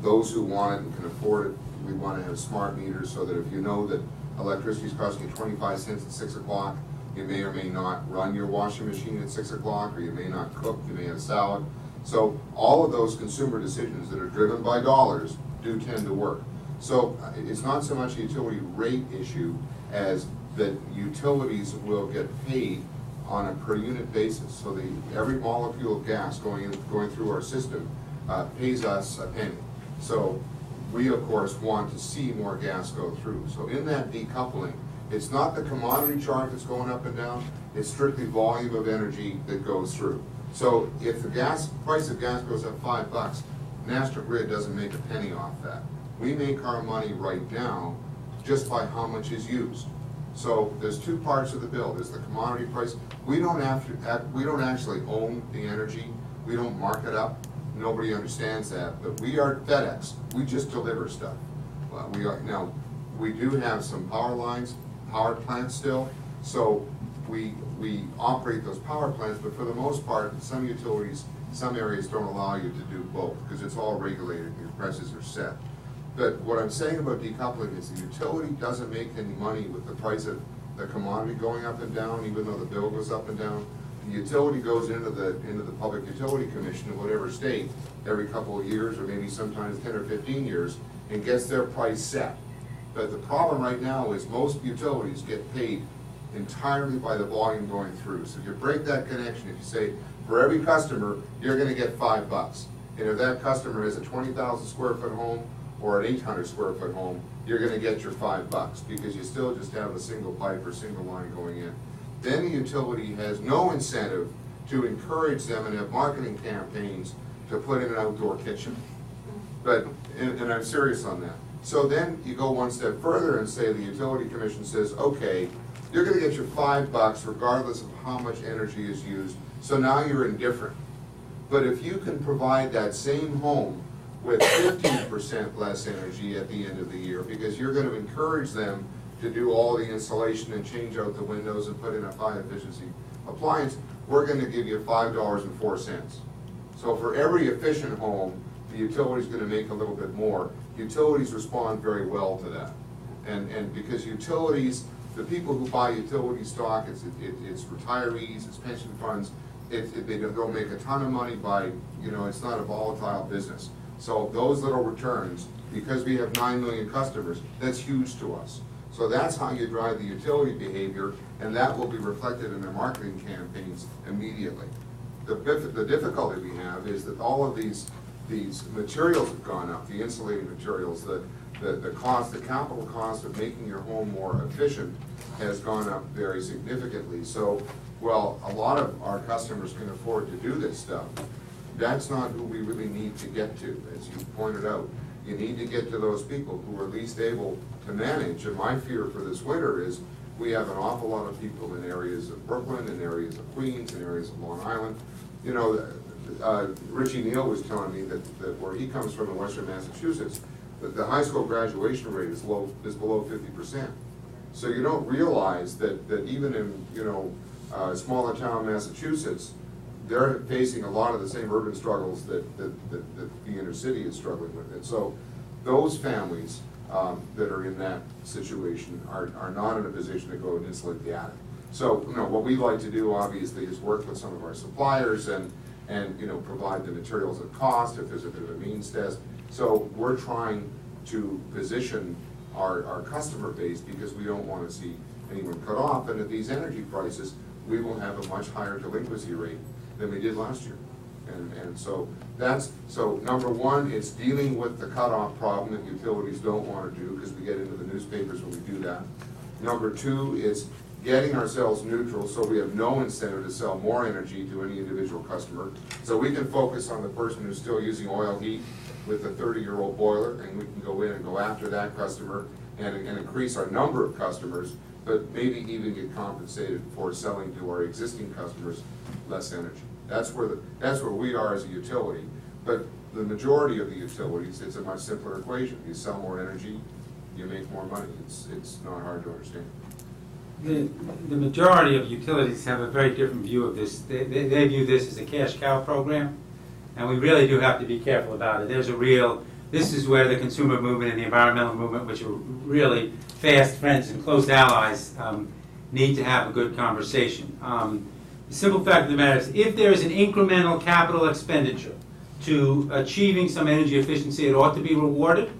Those who want it and can afford it, we want to have smart meters so that if you know that electricity is costing you 25 cents at 6 o'clock, you may or may not run your washing machine at 6 o'clock, or you may not cook, you may have salad. So all of those consumer decisions that are driven by dollars do tend to work. So it's not so much a utility rate issue as that utilities will get paid on a per unit basis. So every molecule of gas going through our system pays us a penny. So we, of course, want to see more gas go through. So in that decoupling, it's not the commodity chart that's going up and down, it's strictly volume of energy that goes through. So if the price of gas goes up $5, National Grid doesn't make a penny off that. We make our money right now just by how much is used. So there's two parts of the bill. There's the commodity price. We don't actually own the energy. We don't mark it up. Nobody understands that. But we are FedEx. We just deliver stuff. We do have some power lines, power plants still. So we operate those power plants, but for the most part, some utilities, some areas don't allow you to do both, because it's all regulated, your prices are set. But what I'm saying about decoupling is the utility doesn't make any money with the price of the commodity going up and down, even though the bill goes up and down. The utility goes into the Public Utility Commission in whatever state every couple of years, or maybe sometimes 10 or 15 years, and gets their price set. But the problem right now is most utilities get paid entirely by the volume going through. So if you break that connection, if you say, for every customer, you're gonna get $5. And if that customer has a 20,000 square foot home or an 800 square foot home, you're gonna get your $5 because you still just have a single pipe or single line going in. Then the utility has no incentive to encourage them and have marketing campaigns to put in an outdoor kitchen. But, and I'm serious on that. So then you go one step further and say the Utility Commission says, okay, you're gonna get your $5 regardless of how much energy is used, so now you're indifferent. But if you can provide that same home with 15% less energy at the end of the year, because you're gonna encourage them to do all the insulation and change out the windows and put in a high efficiency appliance, we're gonna give you $5.04. So for every efficient home, the utility's gonna make a little bit more. Utilities respond very well to that. And because utilities, the people who buy utility stock, it's retirees, it's pension funds, they don't make a ton of money by, it's not a volatile business. So those little returns, because we have 9 million customers, that's huge to us. So that's how you drive the utility behavior, and that will be reflected in their marketing campaigns immediately. The difficulty we have is that all of these materials have gone up, the insulating materials, the cost, the capital cost of making your home more efficient has gone up very significantly. So, well, a lot of our customers can afford to do this stuff. That's not who we really need to get to, as you pointed out. You need to get to those people who are least able to manage. And my fear for this winter is we have an awful lot of people in areas of Brooklyn, in areas of Queens, in areas of Long Island. Richie Neal was telling me that where he comes from in Western Massachusetts, the high school graduation rate is below 50%. So you don't realize that even in smaller town Massachusetts, they're facing a lot of the same urban struggles that the inner city is struggling with. And so those families that are in that situation are not in a position to go and insulate the attic. So what we like to do obviously is work with some of our suppliers and provide the materials at cost if there's a bit of a means test. So we're trying to position our customer base because we don't want to see anyone cut off. And at these energy prices, we will have a much higher delinquency rate than we did last year. And so number one, it's dealing with the cutoff problem that utilities don't want to do because we get into the newspapers when we do that. Number two, it's getting ourselves neutral so we have no incentive to sell more energy to any individual customer. So we can focus on the person who's still using oil heat with a 30-year-old boiler, and we can go in and go after that customer and increase our number of customers, but maybe even get compensated for selling to our existing customers less energy. That's where we are as a utility. But the majority of the utilities, it's a much simpler equation. You sell more energy, you make more money. It's not hard to understand. The majority of utilities have a very different view of this. They view this as a cash cow program, and we really do have to be careful about it. This is where the consumer movement and the environmental movement, which are really fast friends and close allies, need to have a good conversation. The simple fact of the matter is, if there is an incremental capital expenditure to achieving some energy efficiency, it ought to be rewarded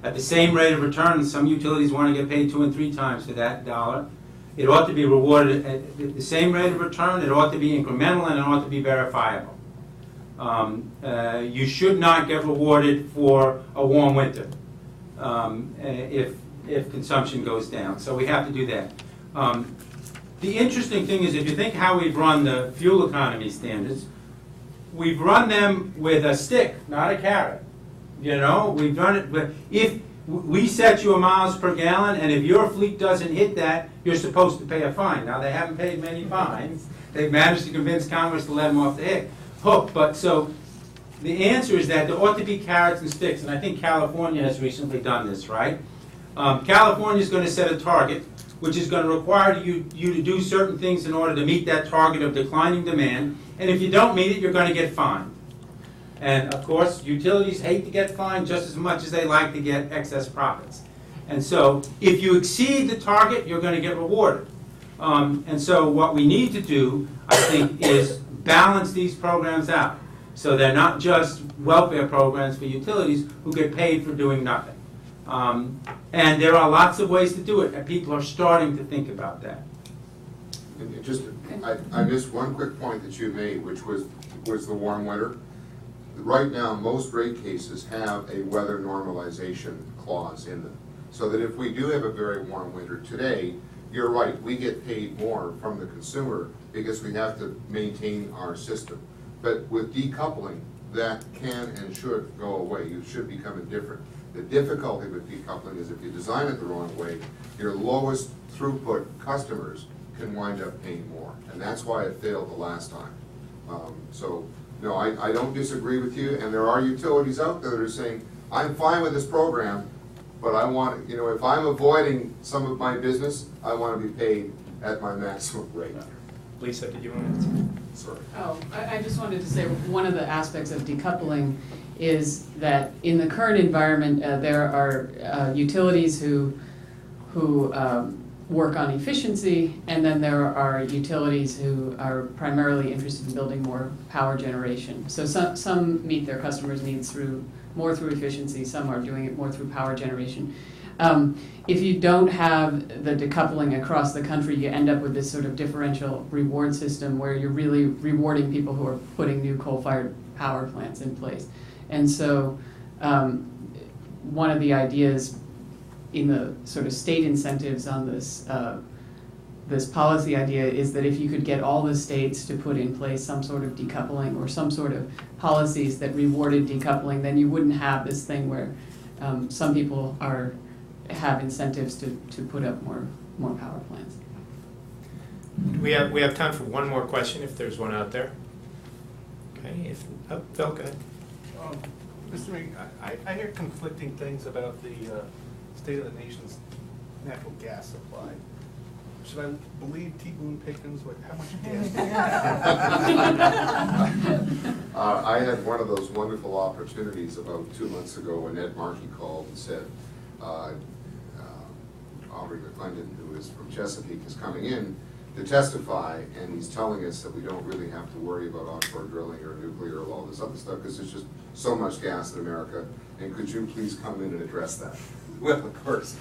at the same rate of return. Some utilities want to get paid 2 and 3 times for that dollar. It ought to be rewarded at the same rate of return. It ought to be incremental, and it ought to be verifiable. You should not get rewarded for a warm winter if consumption goes down. So we have to do that. The interesting thing is, if you think how we've run the fuel economy standards, we've run them with a stick, not a carrot. We've done it. But if we set you a miles per gallon, and if your fleet doesn't hit that, you're supposed to pay a fine. Now, they haven't paid many fines. They've managed to convince Congress to let them off the hook. But so the answer is that there ought to be carrots and sticks, and I think California has recently done this, right? California is going to set a target which is going to require you to do certain things in order to meet that target of declining demand. And if you don't meet it, you're going to get fined. And of course, utilities hate to get fined just as much as they like to get excess profits. And so if you exceed the target, you're going to get rewarded. And so what we need to do, I think, is balance these programs out. So they're not just welfare programs for utilities who get paid for doing nothing. And there are lots of ways to do it, and people are starting to think about that. And just, I missed one quick point that you made, which was the warm winter. Right now, most rate cases have a weather normalization clause in them. So that if we do have a very warm winter today, you're right, we get paid more from the consumer because we have to maintain our system. But with decoupling, that can and should go away. You should become indifferent. The difficulty with decoupling is if you design it the wrong way, your lowest throughput customers can wind up paying more. And that's why it failed the last time. So, no, I don't disagree with you. And there are utilities out there that are saying, I'm fine with this program, but I want, you know, if I'm avoiding some of my business, I want to be paid at my maximum rate. Lisa, did you want to answer? Sorry. Oh, I just wanted to say one of the aspects of decoupling is that in the current environment, there are utilities who work on efficiency, and then there are utilities who are primarily interested in building more power generation. So some meet their customers' needs more through efficiency, some are doing it more through power generation. If you don't have the decoupling across the country, you end up with this sort of differential reward system where you're really rewarding people who are putting new coal-fired power plants in place. And so one of the ideas in the sort of state incentives on this this policy idea is that if you could get all the states to put in place some sort of decoupling or some sort of policies that rewarded decoupling, then you wouldn't have this thing where some people have incentives to put up more power plants. We have time for one more question if there's one out there. Okay, Phil, go ahead. Mr. Meek, I hear conflicting things about the state of the nation's natural gas supply. Should I believe T. Boone Pickens? How much gas do you have? I had one of those wonderful opportunities about 2 months ago when Ed Markey called and said, Aubrey McClendon, who is from Chesapeake, is coming in to testify, and he's telling us that we don't really have to worry about offshore drilling or nuclear or all this other stuff because there's just so much gas in America, and could you please come in and address that? Well, of course,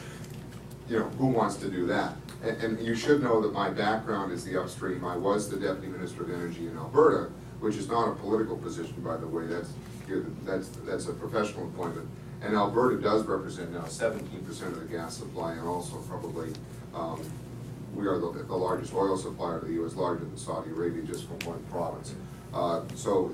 you know, who wants to do that? And you should know that my background is the upstream. I was the Deputy Minister of Energy in Alberta, which is not a political position, by the way. That's a professional appointment. And Alberta does represent now 17% of the gas supply, and also probably we are the largest oil supplier to the U.S., larger than Saudi Arabia, just from one province. So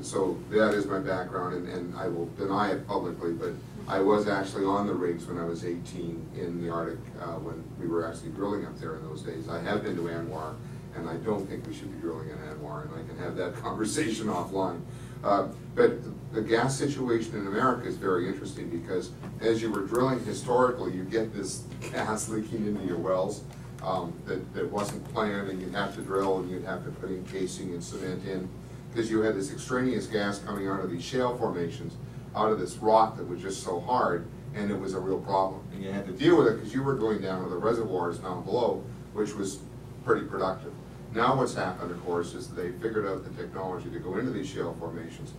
that is my background, and I will deny it publicly, but I was actually on the rigs when I was 18 in the Arctic when we were actually drilling up there in those days. I have been to Anwar, and I don't think we should be drilling in Anwar, and I can have that conversation offline. But the gas situation in America is very interesting because as you were drilling historically, you get this gas leaking into your wells that wasn't planned, and you'd have to drill and you'd have to put in casing and cement in because you had this extraneous gas coming out of these shale formations, out of this rock that was just so hard, and it was a real problem. And you had to deal with it because you were going down to the reservoirs down below, which was pretty productive. Now what's happened, of course, is they figured out the technology to go into these shale formations,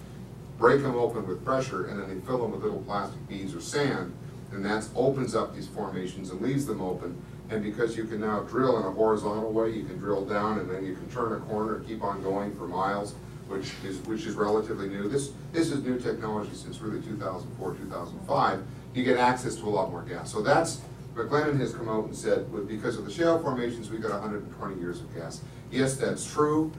break them open with pressure, and then they fill them with little plastic beads or sand, and that opens up these formations and leaves them open. And because you can now drill in a horizontal way, you can drill down and then you can turn a corner and keep on going for miles, which is relatively new. This is new technology since really 2004, 2005. You get access to a lot more gas. So that's, McClendon has come out and said, because of the shale formations, we've got 120 years of gas. Yes, that's true.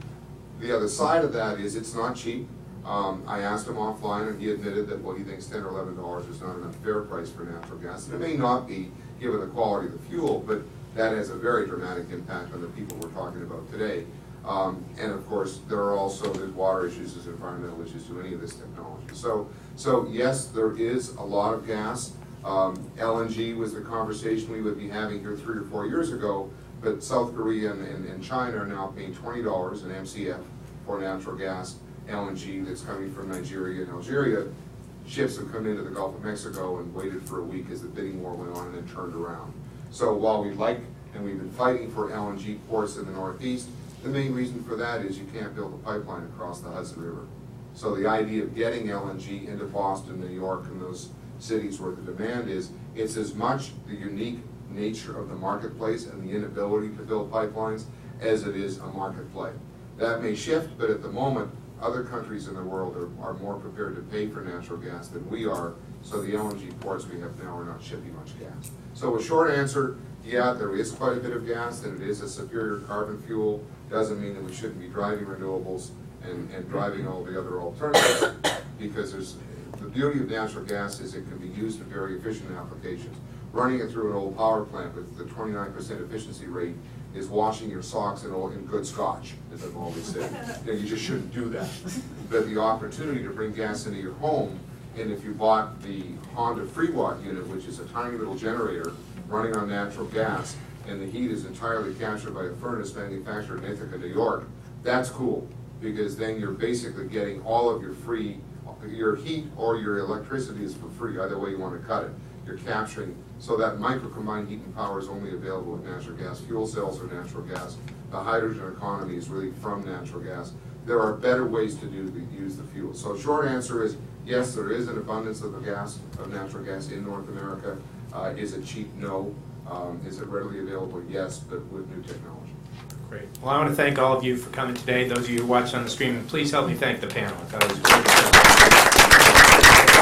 The other side of that is it's not cheap. I asked him offline, and he admitted that, well, he thinks $10 or $11 is not enough fair price for natural gas. And it may not be, given the quality of the fuel, but that has a very dramatic impact on the people we're talking about today. And of course, there's water issues, there's environmental issues to any of this technology. So yes, there is a lot of gas. LNG was the conversation we would be having here 3 or 4 years ago, but South Korea and China are now paying $20 an MCF for natural gas, LNG that's coming from Nigeria and Algeria. Ships have come into the Gulf of Mexico and waited for a week as the bidding war went on and then turned around. So while we like, and we've been fighting for LNG ports in the Northeast, the main reason for that is you can't build a pipeline across the Hudson River. So the idea of getting LNG into Boston, New York, and those cities where the demand is, it's as much the unique nature of the marketplace and the inability to build pipelines as it is a market play. That may shift, but at the moment, other countries in the world are more prepared to pay for natural gas than we are, so the LNG ports we have now are not shipping much gas. So a short answer, yeah, there is quite a bit of gas, and it is a superior carbon fuel. Doesn't mean that we shouldn't be driving renewables and driving all the other alternatives, because the beauty of natural gas is it can be used in very efficient applications. Running it through an old power plant with the 29% efficiency rate is washing your socks in good scotch, as I've always said. You just shouldn't do that. But the opportunity to bring gas into your home, and if you bought the Honda FreeWatt unit, which is a tiny little generator running on natural gas, and the heat is entirely captured by a furnace manufactured in Ithaca, New York, that's cool, because then you're basically getting all of your heat or your electricity is for free, either way you want to cut it. You're capturing, so that micro-combined heat and power is only available with natural gas. Fuel cells are natural gas. The hydrogen economy is really from natural gas. There are better ways to use the fuel. So short answer is, yes, there is an abundance of natural gas in North America. Is it cheap? No. Is it readily available? Yes, but with new technology. Great. Well, I want to thank all of you for coming today. Those of you who watched on the stream, please help me thank the panel. I thought it was great.